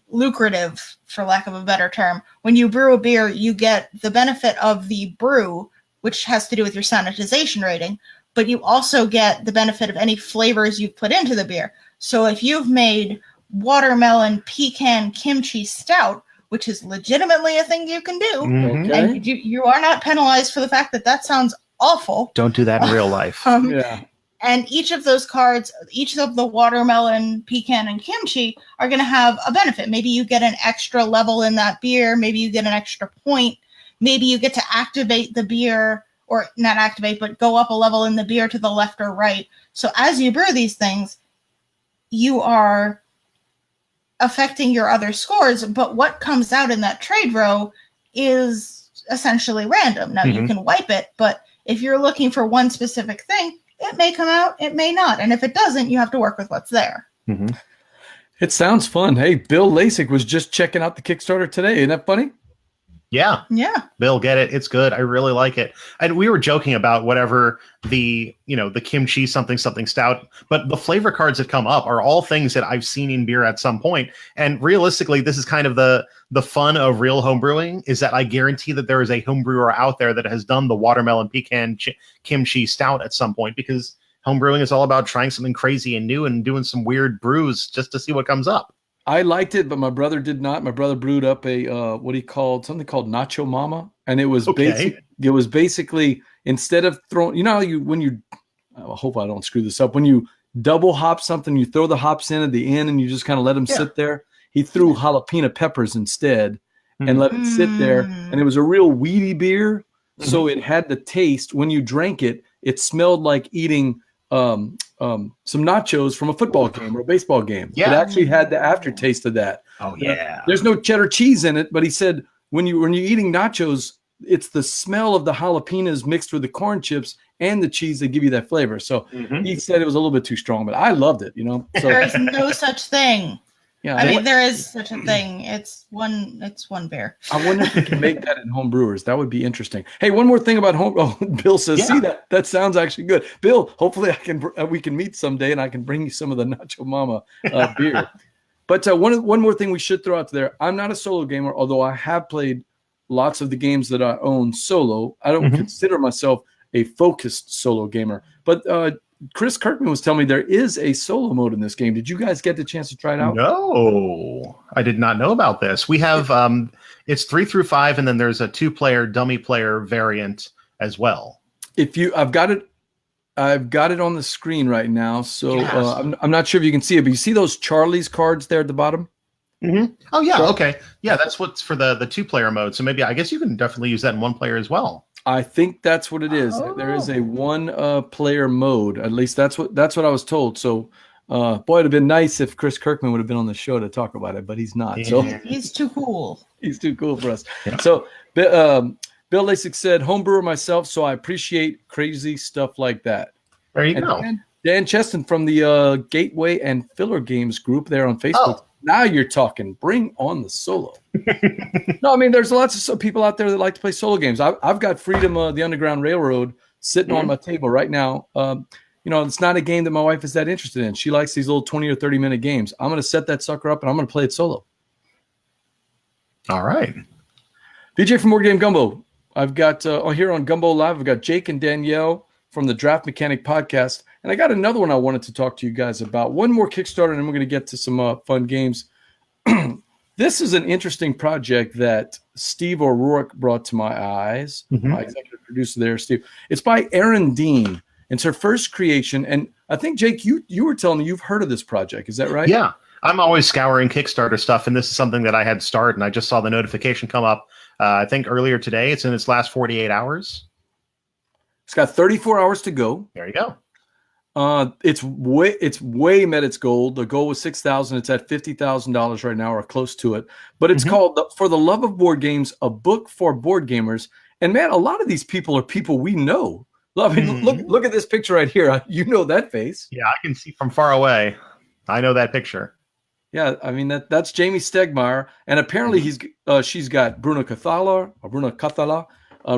lucrative, for lack of a better term. When you brew a beer, you get the benefit of the brew, which has to do with your sanitization rating, but you also get the benefit of any flavors you've put into the beer. So if you've made watermelon pecan kimchi stout, which is legitimately a thing you can do, and you are not penalized for the fact that sounds awful. Don't do that in real life. And each of those cards, each of the watermelon, pecan, and kimchi are going to have a benefit. Maybe you get an extra level in that beer. Maybe you get an extra point. Maybe you get to activate the beer, or not activate, but go up a level in the beer to the left or right. So as you brew these things, you are affecting your other scores. But what comes out in that trade row is essentially random. Now you can wipe it, but if you're looking for one specific thing, it may come out, it may not. And if it doesn't, you have to work with what's there. It sounds fun. Hey, Bill Lasik was just checking out the Kickstarter today. Isn't that funny? Yeah. Bill, get it. It's good. I really like it. And we were joking about whatever the kimchi something stout, but the flavor cards that come up are all things that I've seen in beer at some point. And realistically, this is kind of the fun of real homebrewing, is that I guarantee that there is a homebrewer out there that has done the watermelon pecan kimchi stout at some point, because homebrewing is all about trying something crazy and new and doing some weird brews just to see what comes up. I liked it, but my brother did not. My brother brewed up a something called Nacho Mama, and it was basically instead of throwing, I hope I don't screw this up. When you double hop something, you throw the hops in at the end, and you just kind of let them sit there. He threw jalapeno peppers instead, and let it sit there, and it was a real weedy beer, so it had the taste. When you drank it, it smelled like eating some nachos from a football game or a baseball game. It actually had the aftertaste of that. There's no cheddar cheese in it, but he said when you're eating nachos, it's the smell of the jalapenos mixed with the corn chips and the cheese that give you that flavor. So he said it was a little bit too strong, but I loved it. So there is no such thing. Yeah, I mean, there is such a thing. It's one beer. I wonder if we can make that in Homebrewers. That would be interesting. Hey, one more thing about home. Oh, Bill says, see that sounds actually good. Bill, hopefully we can meet someday and I can bring you some of the Nacho Mama beer. But one more thing we should throw out there. I'm not a solo gamer, although I have played lots of the games that I own solo. I don't consider myself a focused solo gamer. But Chris Kirkman was telling me there is a solo mode in this game. Did you guys get the chance to try it out? No, I did not know about this. We have it's 3 through 5, and then there's a 2-player dummy player variant as well. I've got it on the screen right now. So Yes. I'm not sure if you can see it, but you see those Charlie's cards there at the bottom? Mm-hmm. Oh yeah, So- okay, yeah, that's what's for the 2-player mode. So maybe I guess you can definitely use that in 1-player as well. I think that's what it is. There is a 1-player mode. At least that's what I was told. So, boy, it'd have been nice if Chris Kirkman would have been on the show to talk about it, but he's not. So He's too cool. he's too cool for us. Yeah. So, Bill Lasik said, "Homebrewer myself, so I appreciate crazy stuff like that." There you And go. Dan Cheston from the Gateway and Filler Games group there on Facebook. Oh. Now you're talking. Bring on the solo. No, I mean, there's lots of people out there that like to play solo games. I've got Freedom, the Underground Railroad, sitting on my table right now. It's not a game that my wife is that interested in. She likes these little 20 or 30-minute games. I'm going to set that sucker up, and I'm going to play it solo. All right. BJ from Board Game Gumbo. I've got here on Gumbo Live, I've got Jake and Danielle from the Draft Mechanic podcast. And I got another one I wanted to talk to you guys about. One more Kickstarter, and then we're going to get to some fun games. This is an interesting project that Steve O'Rourke brought to my eyes. My executive producer there, Steve. It's by Erin Dean. It's her first creation. And I think, Jake, you were telling me you've heard of this project. Is that right? Yeah. I'm always scouring Kickstarter stuff, and this is something that I had started, and I just saw the notification come up, I think earlier today. It's in its last 48 hours. It's got 34 hours to go. There you go. It's way met its goal. The goal was $6,000. It's at $50,000 right now, or close to it. But it's called "For the Love of Board Games: A Book for Board Gamers." And man, a lot of these people are people we know. I mean, look at this picture right here. You know that face. Yeah, I can see from far away. I know that picture. Yeah, I mean that's Jamie Stegmaier, and apparently she's got Bruno Cathala,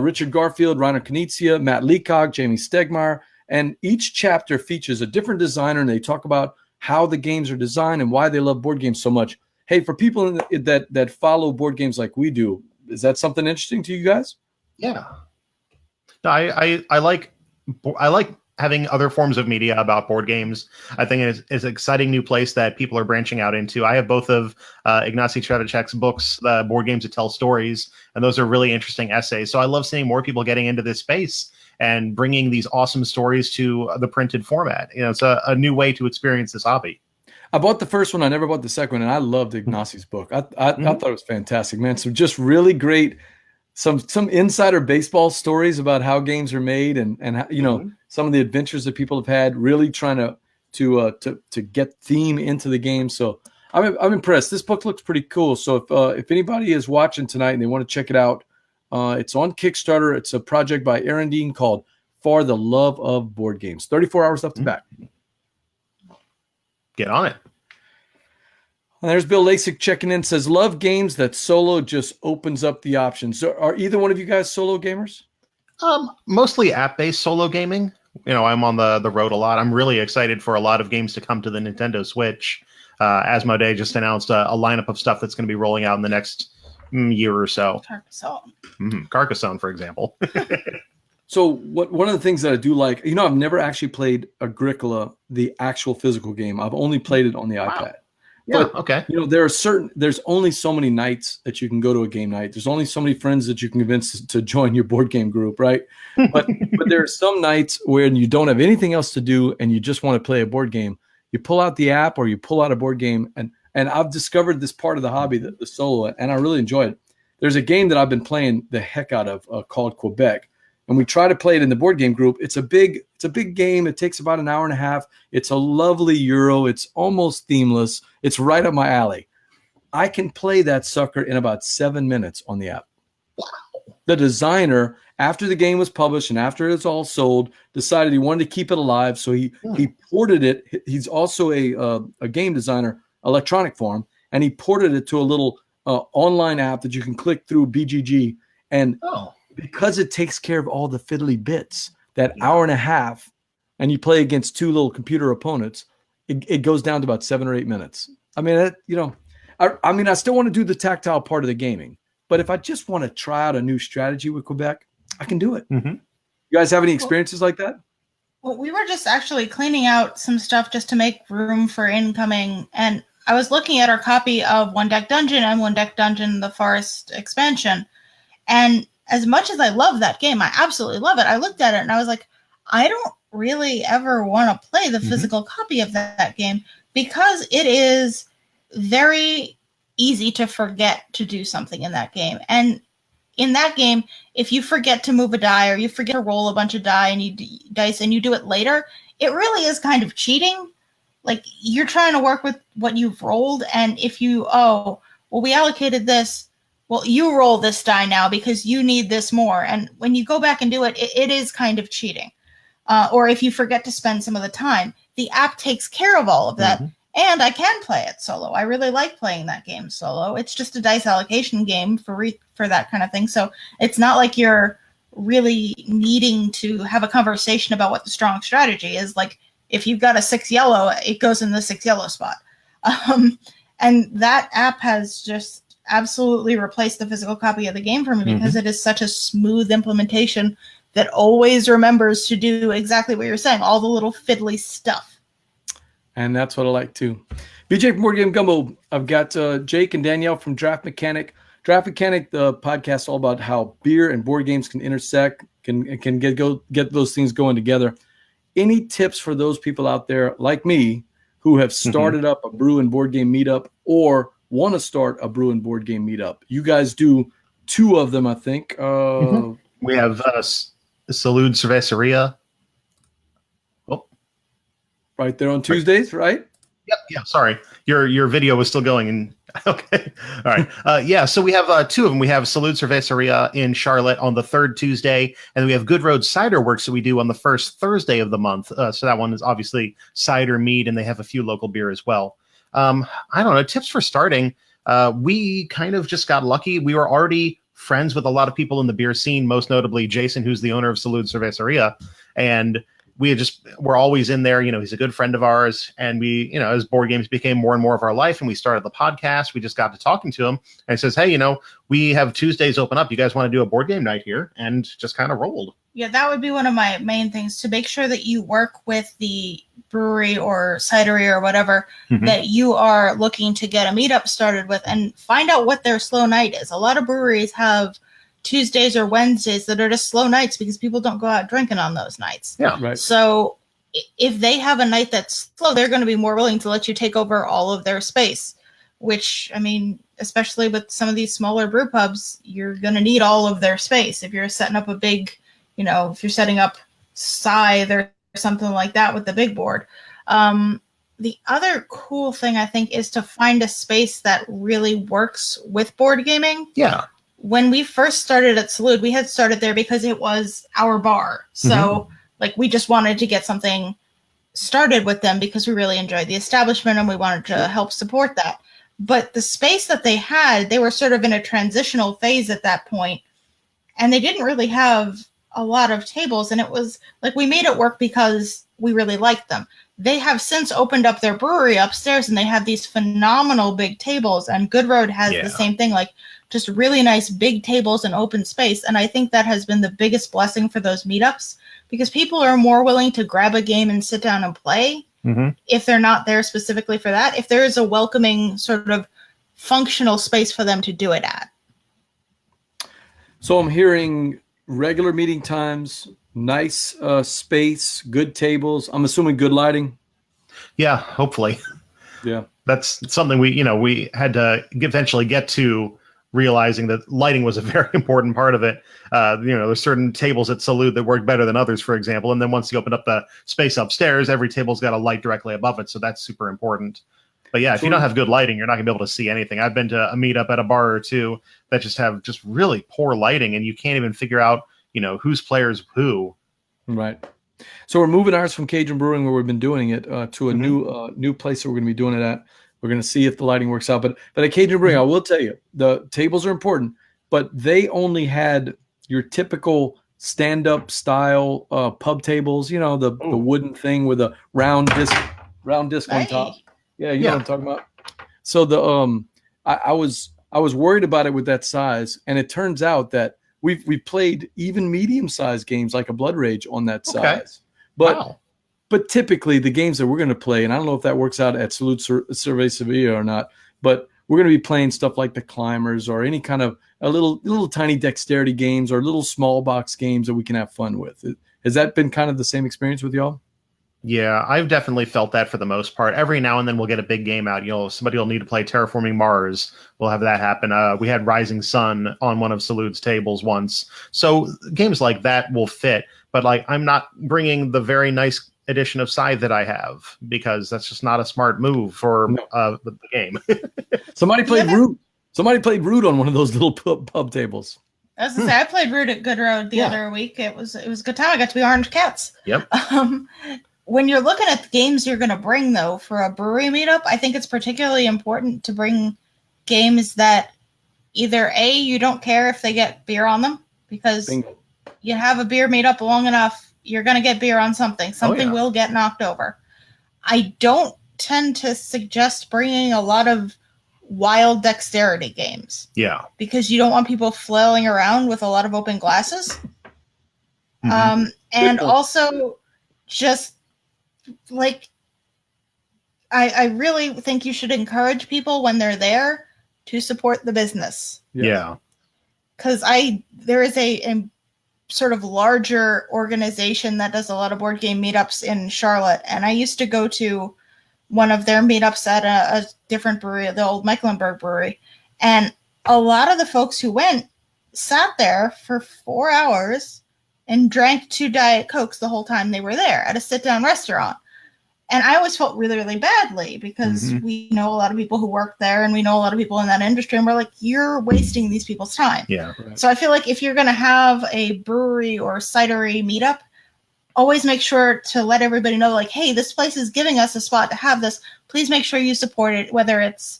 Richard Garfield, Rainer Knizia, Matt Leacock, Jamie Stegmaier. And each chapter features a different designer, and they talk about how the games are designed and why they love board games so much. Hey, for people that follow board games like we do, is that something interesting to you guys? Yeah. No, I like having other forms of media about board games. I think it's an exciting new place that people are branching out into. I have both of Ignacy Trzewiczek's books, Board Games That Tell Stories, and those are really interesting essays. So I love seeing more people getting into this space and bringing these awesome stories to the printed format. It's a new way to experience this hobby. I bought the first one. I never bought the second one, and I loved Ignacy's book. I thought it was fantastic, man. So just really great, some insider baseball stories about how games are made and how, some of the adventures that people have had, really trying to get theme into the game. So I'm impressed. This book looks pretty cool. So if anybody is watching tonight and they want to check it out, it's on Kickstarter. It's a project by Erin Dean called "For the Love of Board Games." 34 hours left to back. Get on it. And there's Bill Lasik checking in. Says, "Love games that solo just opens up the options." So are either one of you guys solo gamers? Mostly app-based solo gaming. I'm on the road a lot. I'm really excited for a lot of games to come to the Nintendo Switch. Asmodee just announced a lineup of stuff that's going to be rolling out in the next year or so. Carcassonne, for example. So one of the things that I do like, I've never actually played Agricola, the actual physical game. I've only played it on the iPad. Yeah, but, okay. There's only so many nights that you can go to a game night. There's only so many friends that you can convince to join your board game group, right? But there are some nights when you don't have anything else to do and you just want to play a board game. You pull out the app or you pull out a board game, and I've discovered this part of the hobby, the solo, and I really enjoy it. There's a game that I've been playing the heck out of called Quebec. And we try to play it in the board game group. It's a big game. It takes about an hour and a half. It's a lovely Euro. It's almost themeless. It's right up my alley. I can play that sucker in about 7 minutes on the app. Wow. The designer, after the game was published and after it's all sold, decided he wanted to keep it alive. So he ported it. He's also a game designer, electronic form, and he ported it to a little online app that you can click through BGG. And because it takes care of all the fiddly bits, that hour and a half, and you play against two little computer opponents, it goes down to about 7 or 8 minutes. I mean, I still want to do the tactile part of the gaming, but if I just want to try out a new strategy with Quebec, I can do it. You guys have any experiences like that? Well, we were just actually cleaning out some stuff just to make room for incoming, and I was looking at our copy of One Deck Dungeon and One Deck Dungeon: The Forest expansion, and as much as I love that game, I absolutely love it. I looked at it and I was like, I don't really ever want to play the physical copy of that game because it is very easy to forget to do something in that game. And in that game, if you forget to move a die or you forget to roll a bunch of dice and you do it later, it really is kind of cheating. Like, you're trying to work with what you've rolled, and if you, we allocated this, well, you roll this die now because you need this more. And when you go back and do it, it is kind of cheating. Or if you forget to spend some of the time, the app takes care of all of that. And I can play it solo. I really like playing that game solo. It's just a dice allocation game for that kind of thing. So it's not like you're really needing to have a conversation about what the strong strategy is. Like, if you've got a 6 yellow, it goes in the 6 yellow spot. And that app has just absolutely replaced the physical copy of the game for me because it is such a smooth implementation that always remembers to do exactly what you're saying, all the little fiddly stuff. And that's what I like too. BJ from Board Game Gumbo. I've got Jake and Danielle from Draft Mechanic. Draft Mechanic, the podcast all about how beer and board games can intersect, can get those things going together. Any tips for those people out there like me who have started up a brew and board game meetup or want to start a brew and board game meetup? You guys do 2 of them, I think. We have Salud Cerveceria. Right there on Tuesdays, right? Yep. Yeah. Sorry, your video was still going. And okay. All right. So we have 2 of them. We have Salud Cerveceria in Charlotte on the 3rd Tuesday, and then we have Good Road Cider Works that we do on the 1st Thursday of the month. So that one is obviously cider, mead, and they have a few local beer as well. I don't know, tips for starting. We kind of just got lucky. We were already friends with a lot of people in the beer scene, most notably Jason, who's the owner of Salud Cerveceria, and we're always in there. He's a good friend of ours. And we, as board games became more and more of our life and we started the podcast, we just got to talking to him and he says, hey, we have Tuesdays open up. You guys want to do a board game night here? And just kind of rolled. Yeah, that would be one of my main things, to make sure that you work with the brewery or cidery or whatever that you are looking to get a meetup started with, and find out what their slow night is. A lot of breweries have Tuesdays or Wednesdays that are just slow nights because people don't go out drinking on those nights. Yeah, right. So if they have a night that's slow, they're going to be more willing to let you take over all of their space, which, I mean, especially with some of these smaller brew pubs, you're going to need all of their space. If you're setting up a big, if you're setting up Scythe or something like that with the big board. The other cool thing, I think, is to find a space that really works with board gaming. Yeah. When we first started at Salud, we had started there because it was our bar. So, we just wanted to get something started with them because we really enjoyed the establishment and we wanted to help support that. But the space that they had, they were sort of in a transitional phase at that point, and they didn't really have a lot of tables. And it was like, we made it work because we really liked them. They have since opened up their brewery upstairs and they have these phenomenal big tables, and Good Road has the same thing, just really nice big tables and open space. And I think that has been the biggest blessing for those meetups, because people are more willing to grab a game and sit down and play if they're not there specifically for that, if there is a welcoming sort of functional space for them to do it at. So I'm hearing regular meeting times, nice space, good tables. I'm assuming good lighting. Yeah, hopefully. Yeah. That's something we had to eventually get to, realizing that lighting was a very important part of it. There's certain tables at Salud that work better than others, for example. And then once you open up the space upstairs, every table's got a light directly above it. So that's super important. But yeah, if you don't have good lighting, you're not gonna be able to see anything. I've been to a meetup at a bar or 2 that just have just really poor lighting, and you can't even figure out, whose players who. Right. So we're moving ours from Cajun Brewing, where we've been doing it, to a new place that we're going to be doing it at. We're going to see if the lighting works out. But at Cajun Brewing, I will tell you, the tables are important, but they only had your typical stand-up style pub tables, the wooden thing with a round disc on top. Yeah, you know what I'm talking about. So I was worried about it with that size, and it turns out that we played even medium-sized games like a Blood Rage on that size. But Wow. but typically the games that we're going to play, and I don't know if that works out at Salute Survey Sevilla or not, but we're going to be playing stuff like the Climbers or any kind of a little tiny dexterity games or little small box games that we can have fun with. Has that been kind of the same experience with y'all? Yeah, I've definitely felt that for the most part. Every now and then we'll get a big game out. Somebody will need to play Terraforming Mars. We'll have that happen. We had Rising Sun on one of Salute's tables once. So games like that will fit. But like, I'm not bringing the very nice edition of Scythe that I have because that's just not a smart move for the game. Somebody played Root. Somebody played Root on one of those little pub tables. I was gonna say I played Root at Good Road the other week. It was a good time. I got to be Orange Cats. Yep. When you're looking at the games you're going to bring, though, for a brewery meetup, I think it's particularly important to bring games that either A, you don't care if they get beer on them, because Bingo. you have a beer meetup long enough, you're going to get beer on something. Something will get knocked over. I don't tend to suggest bringing a lot of wild dexterity games. Yeah. Because you don't want people flailing around with a lot of open glasses. And also just like, I really think you should encourage people when they're there to support the business. Yeah. Because there is a sort of larger organization that does a lot of board game meetups in Charlotte. And I used to go to one of their meetups at a different brewery, the old Mecklenburg brewery. And a lot of the folks who went sat there for 4 hours and drank 2 Diet Cokes the whole time they were there at a sit-down restaurant. And I always felt really, really badly because we know a lot of people who work there and we know a lot of people in that industry. And we're like, you're wasting these people's time. Yeah. Right. So I feel like if you're going to have a brewery or cidery meetup, always make sure to let everybody know, like, hey, this place is giving us a spot to have this. Please make sure you support it, whether it's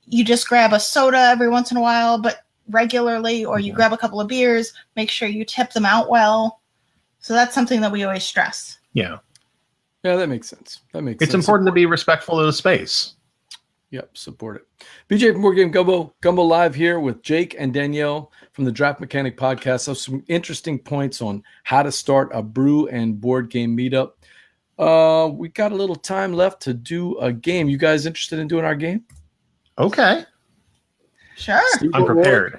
you just grab a soda every once in a while, but regularly, or you grab a couple of beers, make sure you tip them out well. So that's something that we always stress. Yeah. Yeah, that makes sense. It's important to be respectful of the space. Yep, support it. BJ from Board Game Gumbo Live here with Jake and Danielle from the Draft Mechanic Podcast. So some interesting points on how to start a brew and board game meetup. We got a little time left to do a game. You guys interested in doing our game? Okay. Sure. I'm prepared.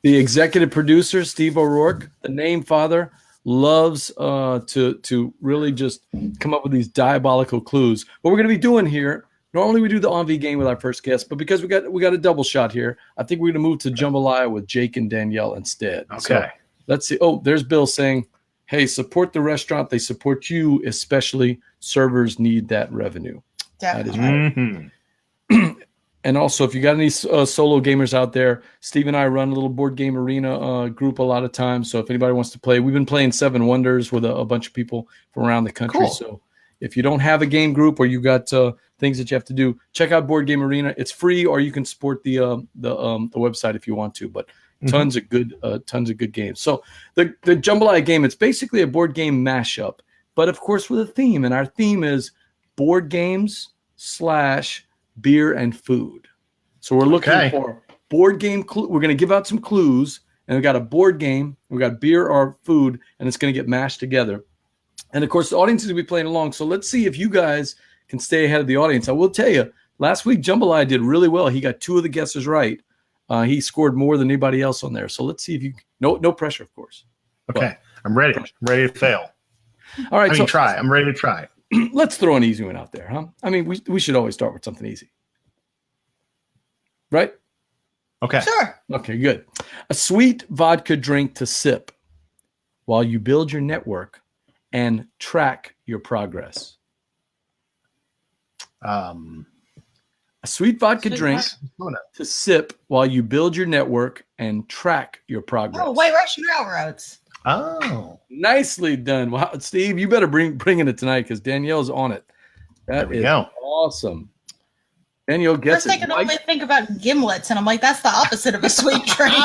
The executive producer, Steve O'Rourke, the name father, loves to really just come up with these diabolical clues. What we're going to be doing here, normally we do the Envy game with our first guest, but because we got a double shot here, I think we're going to move to Jambalaya with Jake and Danielle instead. Okay. So let's see. Oh, there's Bill saying, hey, support the restaurant. They support you, especially servers need that revenue. Definitely. That is right. And also, if you got any solo gamers out there, Steve and I run a little board game arena group a lot of times. So if anybody wants to play, we've been playing Seven Wonders with a bunch of people from around the country. Cool. So if you don't have a game group or you got things that you have to do, check out Board Game Arena. It's free, or you can support the website if you want to. But tons of good games. So the Jambalaya game, it's basically a board game mashup, but of course with a theme. And our theme is board games / beer and food. So we're looking for board game. We're going to give out some clues, and we got a board game, we got beer or food, and it's going to get mashed together. And of course, the audience is going to be playing along. So let's see if you guys can stay ahead of the audience. I will tell you, last week Jambalaya did really well. He got 2 of the guesses right. He scored more than anybody else on there. So let's see if you. No pressure, of course. Okay, I'm ready. I'm ready to fail. All right, try. I'm ready to try. Let's throw an easy one out there, huh? I mean, we should always start with something easy. Right? Okay. Sure. Okay, good. A sweet vodka drink to sip while you build your network and track your progress. A sweet vodka drink to sip while you build your network and track your progress. Oh, White Russian Railroads. Oh. Nicely done. Wow, Steve, you better bring in it tonight because Danielle's on it. That is awesome. Danielle gets First, I can only think about gimlets, and I'm like, that's the opposite of a sweet drink.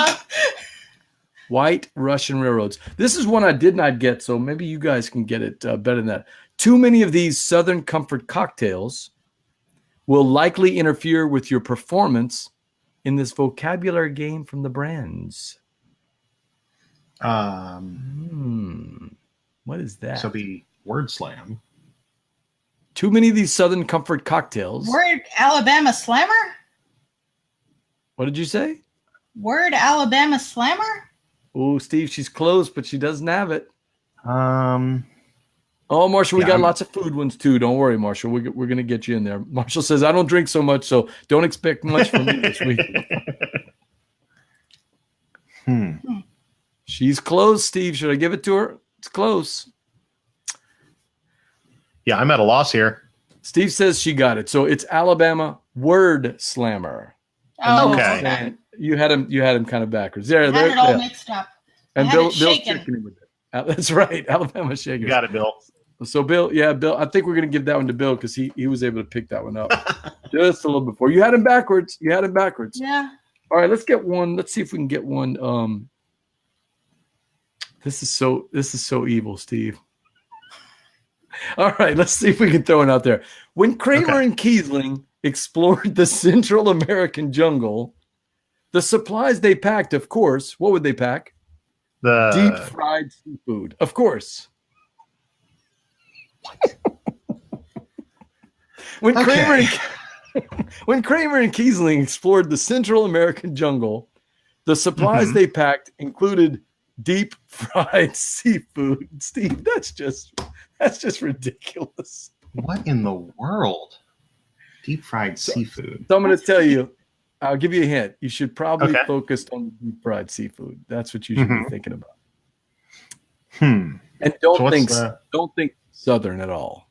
White Russian Railroads. This is one I did not get, so maybe you guys can get it better than that. Too many of these Southern Comfort cocktails will likely interfere with your performance in this vocabulary game from the brands. What is that? So be Word slam. Too many of these Southern Comfort cocktails. Word Alabama Slammer? What did you say? Word Alabama Slammer? Oh, Steve, she's close, but she doesn't have it. Um, Oh, Marshall, we Yeah, got I'm- lots of food ones too. Don't worry, Marshall. We're going to get you in there. Marshall says, I don't drink so much, so don't expect much from me this week. She's close, Steve. Should I give it to her? It's close. Yeah, I'm at a loss here. Steve says she got it. So it's Alabama Word Slammer. Oh, Okay. And you had him kind of backwards. There, I there. had it all Yeah. mixed up. And I had Bill's it shaken. tricking him with it. That's right, Alabama Shakers. You got it, Bill. So Bill, I think we're gonna give that one to Bill because he was able to pick that one up just a little before. You had him backwards. Yeah. All right, let's get one. Let's see if we can get one. This is so evil, Steve. All right, let's see if we can throw one out there. When Kramer and Kiesling explored the Central American jungle, the supplies they packed, of course, what would they pack? Deep fried seafood, of course. When Kramer and Kiesling explored the Central American jungle, the supplies they packed included deep fried seafood. Steve, that's just ridiculous. What in the world? Deep fried seafood. So I'm going to tell you, I'll give you a hint. You should probably Okay. focus on the deep fried seafood. That's what you should be thinking about. Hmm. And So don't what's think Southern at all.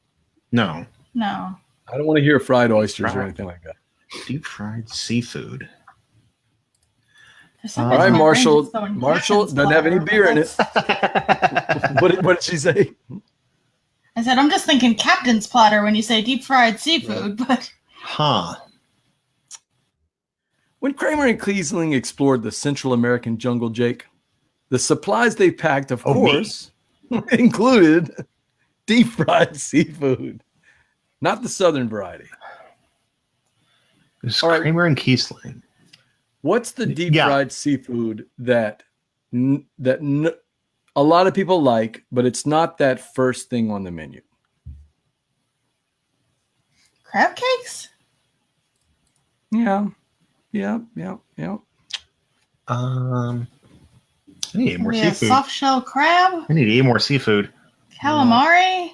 No. No. I don't want to hear fried oysters or Fried. anything like that. Deep fried seafood. For some All reason, right, my brain Marshall. is going Marshall Captain's doesn't have any Platter. beer in it. That's- What did she say? I said, I'm just thinking Captain's Platter when you say deep fried seafood, but Huh. When Kramer and Kiesling explored the Central American jungle, Jake, the supplies they packed, of course, included deep fried seafood, not the Southern variety. It's All right. Kramer and Kiesling. What's the deep fried seafood that a lot of people like, but it's not that first thing on the menu? crab cakes? Yeah. I need to eat more Yeah, seafood. soft shell crab? I need to eat more seafood. Calamari?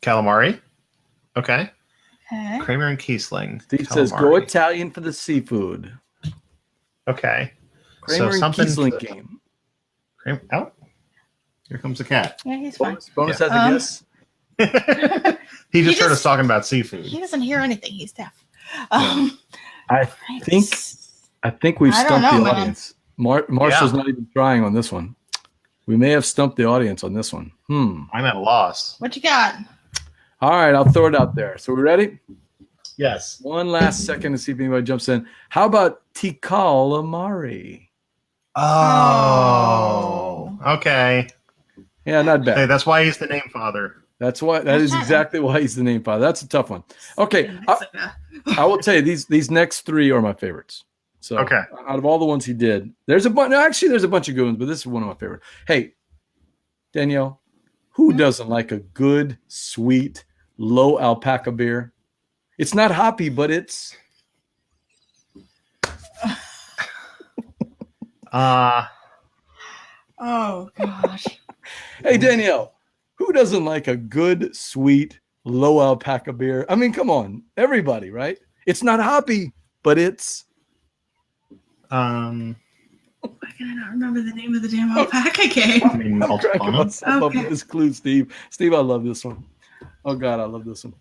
Calamari. Okay. Okay. Kramer and Kiesling. Steve says, go Calamari. Italian for the seafood. Okay. Kramer and something- Kiesling game. Kramer. Oh. Here comes the cat. Yeah, he's fine. Bonus has a guess. He just heard us talking about seafood. He doesn't hear anything. He's deaf. I think we've I don't stumped the know, man. audience. Marshall's not even trying on this one. We may have stumped the audience on this one. I'm at a loss. What you got? All right, I'll throw it out there. So we ready? Yes. One last second to see if anybody jumps in. How about Tikal Amari? Oh. Okay. Yeah, not bad. Hey, that's why he's the name father. That is exactly why he's the name father. That's a tough one. Okay, I will tell you these next three are my favorites. So Okay. out of all the ones he did, there's a bunch. Actually, there's a bunch of good ones, but this is one of my favorite. Hey, Danielle, who doesn't like a good, sweet, low alpaca beer? It's not hoppy, but it's Oh, gosh. Hey, Danielle, who doesn't like a good, sweet, low alpaca beer? I mean, come on, everybody, right? It's not hoppy, but it's Why can I not remember the name of the damn alpaca game? I mean, I'm cracking Altana. myself up with this clue, Steve. Steve, I love this one. Oh God, I love this one.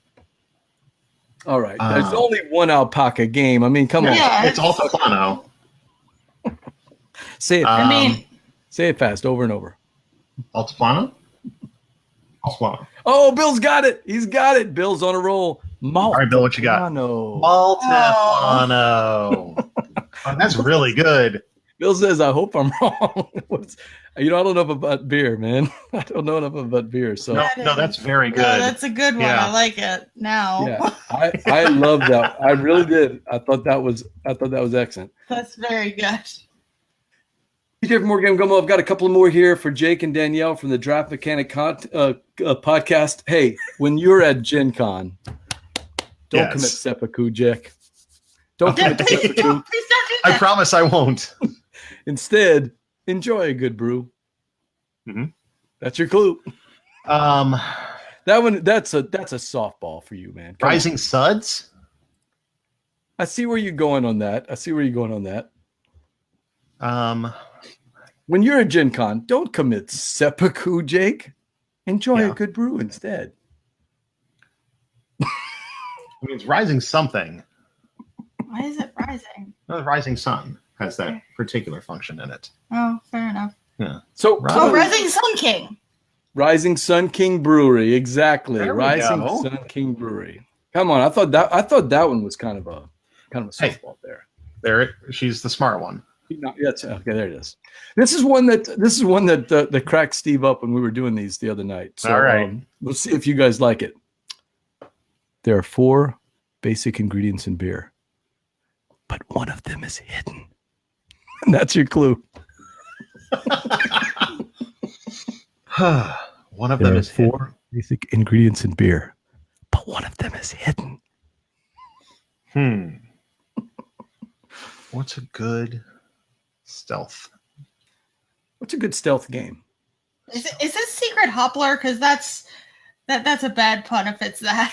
All right, there's only one alpaca game. I mean, come on, Yeah. It's Altafano. say it. I mean, Say it fast, over and over. Altafano? Altafano. Oh, Bill's got it. He's got it. Bill's on a roll. All right, Bill, what you got? No. Altafano. Oh, that's really good. Bill says, I hope I'm wrong. I don't know enough about beer, man. I don't know enough about beer. So No, that's very good. no, that's a good one. Yeah. I like it now. yeah, I love that. I really did. I thought that was excellent. That's very good. DJ from Board Game Gumbo. I've got a couple more here for Jake and Danielle from the Draft Mechanic podcast. Hey, when you're at Gen Con, don't commit seppuku, Jake. Don't commit seppuku. Please don't do that. I promise I won't. Instead, enjoy a good brew. Mm-hmm. That's your clue. That one, that's a softball for you, man. Come Rising on. Suds. I see where you're going on that. When you're at Gen Con, don't commit seppuku, Jake. Enjoy a good brew instead. I mean, it's rising something. Why is it rising? The rising sun has that particular function in it. Oh, fair enough. Yeah. So, Rising Sun King. Rising Sun King Brewery, exactly. There we Rising go. Sun King Brewery. Come on, I thought that one was kind of a softball there. There, she's the smart one. Yes, okay, there it is. This is one that cracked Steve up when we were doing these the other night. So, all right, we'll see if you guys like it. There are 4 basic ingredients in beer, but one of them is hidden, and that's your clue. One of them is 4 hidden. basic ingredients in beer, but one of them is hidden. What's a good stealth? What's a good stealth game? Is this Secret Hoppler? Because that's a bad pun if it's that.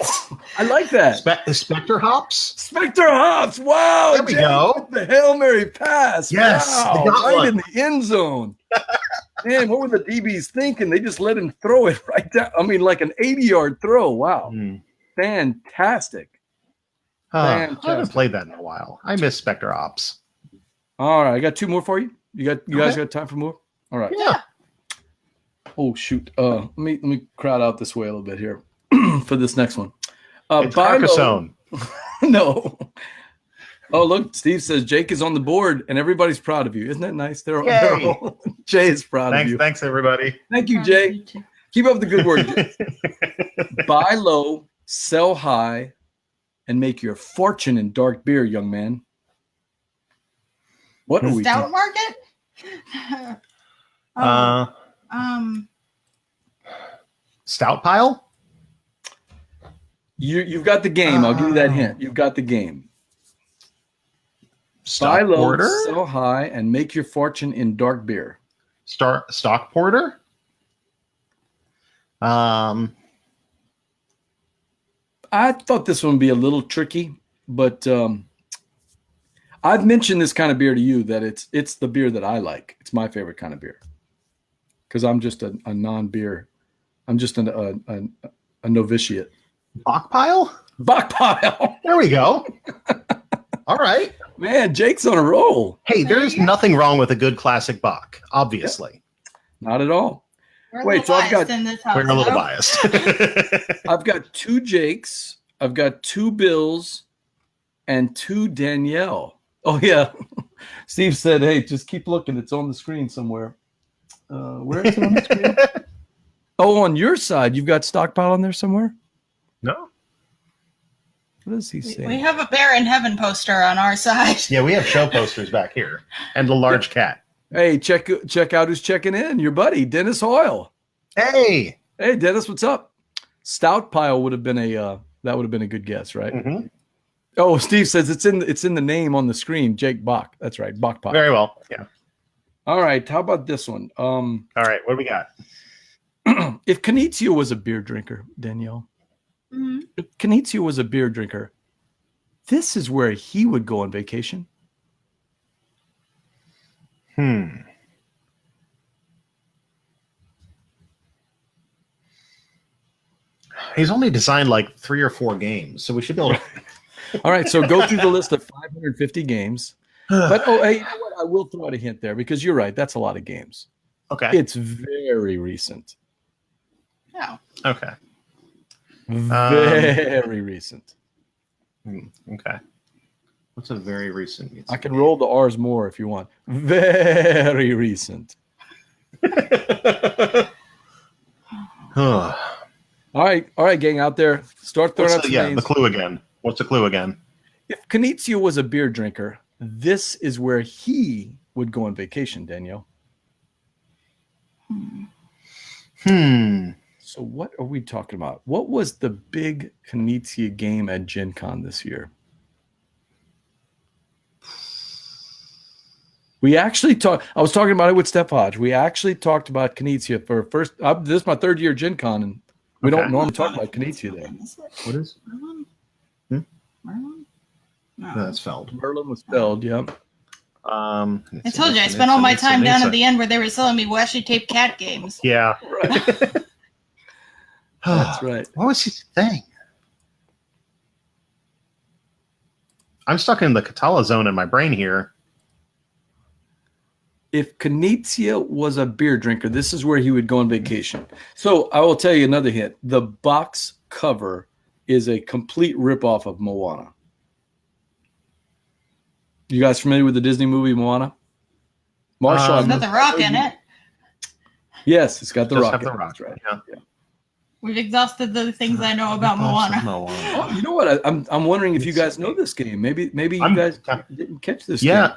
I like that. Spectre Hops? Spectre Hops. Wow. There we go. The Hail Mary pass. Yes. Wow. Right in the end zone. Man, what were the DBs thinking? They just let him throw it right down. I mean, like an 80-yard throw. Wow. Fantastic. I haven't played that in a while. I miss Spectre Ops. All right. I got 2 more for you. You guys got time for more? All right. Yeah. Oh, shoot. Let me crowd out this way a little bit here for this next one. It's Carcassonne. No. Oh, look, Steve says Jake is on the board and everybody's proud of you. Isn't that nice? Jay is proud of you. Thanks, everybody. Thank you, Jay. Keep up the good work. Buy low, sell high, and make your fortune in dark beer, young man. What are we Stout market? Stout pile? You've got the game. I'll give you that hint. You've got the game. Buy low, Porter? sell high, and make your fortune in dark beer. Stock porter? I thought this one would be a little tricky, but I've mentioned this kind of beer to you that it's the beer that I like. It's my favorite kind of beer because I'm just a non-beer. I'm just a novitiate. Bach pile? Bach pile. There we go. All right. Man, Jake's on a roll. Hey, there's nothing wrong with a good classic Bach, obviously. Not at all. We're a little biased. I've got 2 Jakes. I've got 2 Bills and 2 Danielle. Oh, yeah. Steve said, hey, just keep looking. It's on the screen somewhere. Where is it on the screen? Oh, on your side, you've got Stockpile on there somewhere? No. What does he say? We have a Bear in Heaven poster on our side. Yeah, we have show posters back here and a large cat. Hey, check out who's checking in. Your buddy, Dennis Hoyle. Hey, Dennis, what's up? Stout Pile would have been a good guess, right? Mm-hmm. Oh, Steve says it's in the name on the screen. Jake Bach. That's right, Bach Pile. Very well. Yeah. All right. How about this one? All right. What do we got? If Knizia was a beer drinker, Danielle. Mm-hmm. If Knizia was a beer drinker, this is where he would go on vacation. He's only designed like 3 or 4 games, so we should be able to. All right, so go through the list of 550 games. But hey, you know what? I will throw out a hint there because you're right. That's a lot of games. Okay. It's very recent. Oh. Okay. Very recent. Okay. What's a very recent? I can roll the R's more if you want. Very recent. All right, gang out there. Start throwing out some names. The clue again. What's the clue again? If Knizia was a beer drinker, this is where he would go on vacation, Danielle. So what are we talking about? What was the big Knizia game at Gen Con this year? We actually talked. I was talking about it with Steph Hodge. We actually talked about Knizia for first. This is my third year at Gen Con, and we don't normally talk about Knizia there. What is? Merlin? No. That's Feld. Merlin was spelled. Yep. I told you I spent all my time down at the end where they were selling me washi tape cat games. Yeah. Right. That's right. What was his thing? I'm stuck in the Katala zone in my brain here. If Knizia was a beer drinker, this is where he would go on vacation. So I will tell you another hint. The box cover is a complete ripoff of Moana. You guys familiar with the Disney movie Moana? Marshall, It's got the rock in it. yes, it's got the Does rock. have the in it. rock, That's right. yeah. We've exhausted the things I know about Moana. Oh, you know what? I'm wondering if you guys know this game. Maybe you guys didn't catch this. Yeah, game.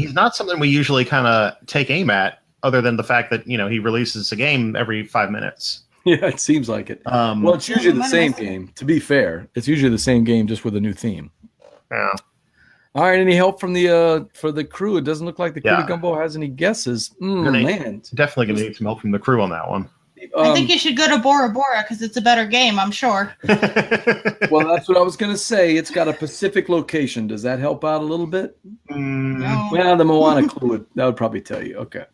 he's not something we usually kind of take aim at, other than the fact that he releases a game every 5 minutes. Yeah, it seems like it. Well, it's usually the same game. To be fair, it's usually the same game, just with a new theme. Yeah. All right. Any help from the for the crew? It doesn't look like the crew of Gumbo has any guesses. Man, definitely gonna need some help from the crew on that one. I think you should go to Bora Bora because it's a better game, I'm sure. Well, that's what I was going to say. It's got a Pacific location. Does that help out a little bit? No. Well, the Moana clue that would probably tell you. Okay.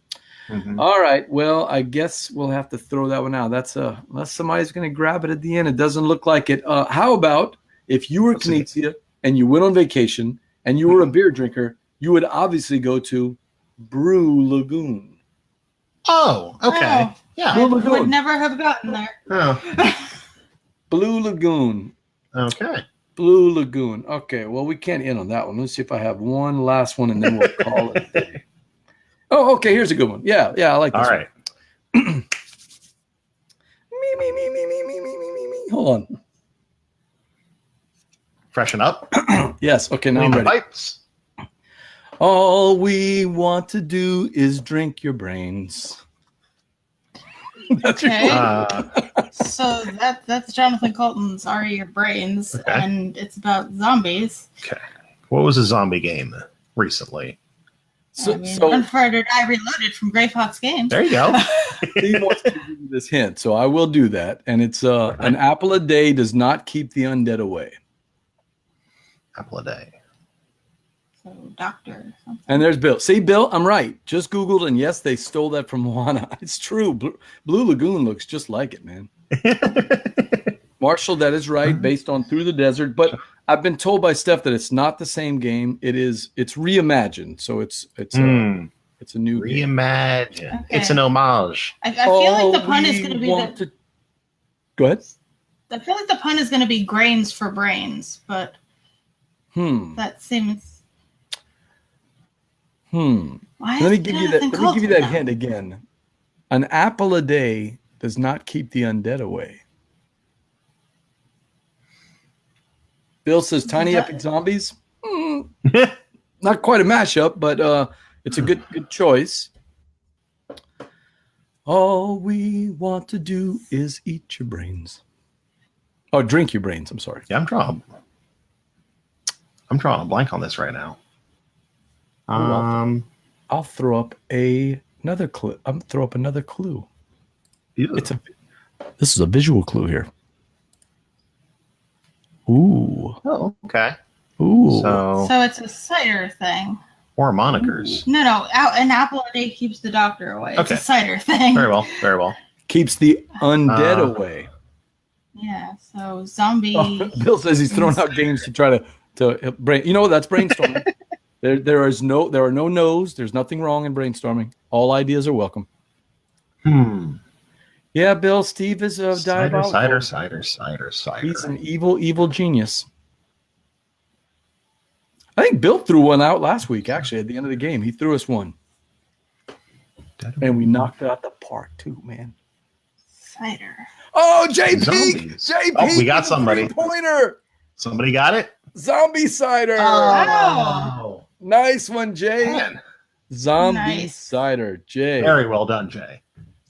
Mm-hmm. All right. Well, I guess we'll have to throw that one out. That's unless somebody's going to grab it at the end. It doesn't look like it. How about if you were Knizia and you went on vacation and you were a beer drinker, you would obviously go to Brew Lagoon. Oh, okay. Oh, Yeah. I would never have gotten there. Oh. Blue Lagoon. Okay. Blue Lagoon. Okay, well, we can't end on that one. Let's see if I have one last one, and then we'll call it a day. Oh, okay, here's a good one. Yeah, I like this. All right. Me. Hold on. Freshen up. Yes, okay, now Clean I'm the ready. pipes. All we want to do is drink your brains. That's Okay. your So that's Jonathan Colton's Are Your Brains, Okay. and it's about zombies. Okay. What was a zombie game recently? So Unfurthered, I Reloaded from Grey Fox Games. There you go. he wants to give you this hint, so I will do that. And it's an apple a day does not keep the undead away. Apple a day. So doctor. Something. And there's Bill. See, Bill, I'm right. Just Googled, and yes, they stole that from Moana. It's true. Blue Lagoon looks just like it, man. Marshall, that is right, based on Through the Desert. But I've been told by Steph that it's not the same game. It's reimagined, so it's a new game. Reimagine. Okay. It's an homage. I feel like the pun is going to be Go ahead. I feel like the pun is going to be grains for brains, but that seems. Let me give you that hint again. An apple a day does not keep the undead away. Bill says tiny epic zombies. Not quite a mashup, but it's a good choice. All we want to do is eat your brains. Oh, drink your brains. I'm sorry. Yeah, I'm drawing a blank on this right now. I'll throw up another clue. I'm throw up another clue. Ew. This is a visual clue here. Ooh. Oh, okay. Ooh. So it's a cider thing. or monikers. No. An apple a day keeps the doctor away. It's Okay. a cider thing. Very well. Very well. Keeps the undead away. Yeah. So zombie. Oh, Bill says he's throwing out games to try to brain. You know that's brainstorming. There are no no's. There's nothing wrong in brainstorming. All ideas are welcome. Yeah, Bill. Steve is a diabolical. Cider. He's an evil genius. I think Bill threw one out last week. Actually, at the end of the game, he threw us one, and we knocked it out the park too, man. Cider. Oh, JP! Zombies. JP! Oh, we got somebody. Pointer. Somebody got it. Zombie cider. Oh, Nice one, Jay. man. Zombie Nice. cider, Jay. Very well done, Jay.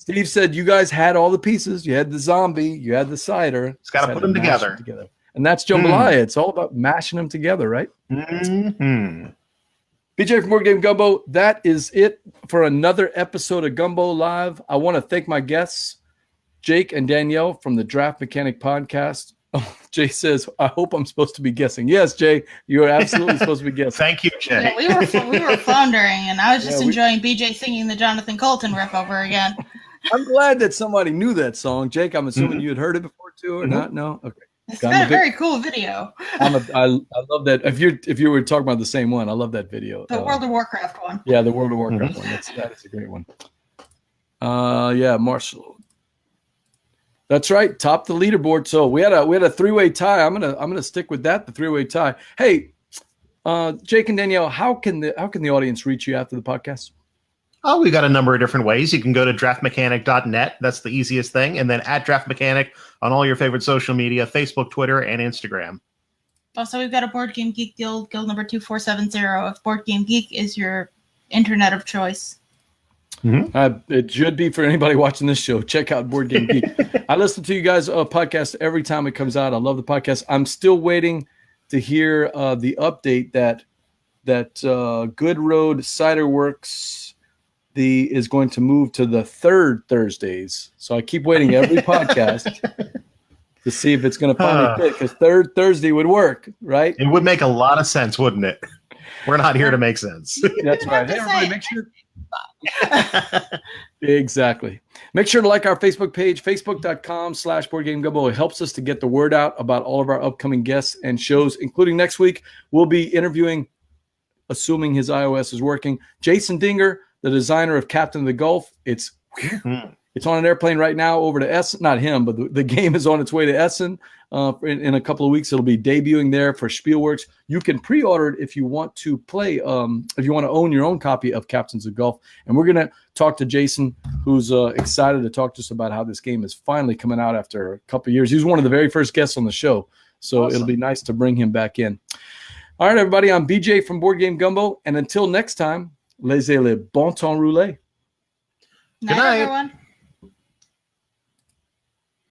Steve said you guys had all the pieces. You had the zombie. You had the cider. It's got to put them together. And that's jambalaya. It's all about mashing them together, right? Mm-hmm. BJ from Board Game Gumbo, that is it for another episode of Gumbo Live. I want to thank my guests, Jake and Danielle from the Draft Mechanic Podcast. Oh, Jay says, I hope I'm supposed to be guessing. Yes, Jay, you are absolutely supposed to be guessing. Thank you, Jay. Yeah, we were floundering, and I was just enjoying BJ singing the Jonathan Colton riff over again. I'm glad that somebody knew that song. Jake, I'm assuming you had heard it before too, or not? No? Okay. It's got a very cool video. I love that. If you were talking about the same one, I love that video. The World of Warcraft one. Yeah, the World of Warcraft one. That is a great one. Yeah, Marshall. That's right. Top the leaderboard. So we had a three-way tie. I'm gonna stick with that. The three-way tie. Hey, Jake and Danielle, how can the audience reach you after the podcast? Oh, we got a number of different ways. You can go to draftmechanic.net. That's the easiest thing. And then at draftmechanic on all your favorite social media, Facebook, Twitter, and Instagram. Also, we've got a Board Game Geek guild number 2470. If Board Game Geek is your internet of choice. It should be for anybody watching this show. Check out Board Game Geek. I listen to you guys' podcast every time it comes out. I love the podcast. I'm still waiting to hear the update that Good Road Cider Works is going to move to the third Thursdays. So I keep waiting every podcast to see if it's going to finally fit, because third Thursday would work, right? It would make a lot of sense, wouldn't it? We're not here to make sense. That's right. Hey, everybody, make sure. Exactly. Make sure to like our Facebook page, facebook.com/BoardGameGumbo. It helps us to get the word out about all of our upcoming guests and shows, including next week. We'll be interviewing, assuming his iOS is working, Jason Dinger, the designer of Captain of the Gulf. It's on an airplane right now over to Essen. Not him, but the game is on its way to Essen. In a couple of weeks, it'll be debuting there for Spielworks. You can pre-order it if you want to play, if you want to own your own copy of Captains of Gulf. And we're going to talk to Jason, who's excited to talk to us about how this game is finally coming out after a couple of years. He was one of the very first guests on the show, so It'll be nice to bring him back in. All right, everybody, I'm BJ from Board Game Gumbo, and until next time, laissez le bon temps rouler. Night, everyone.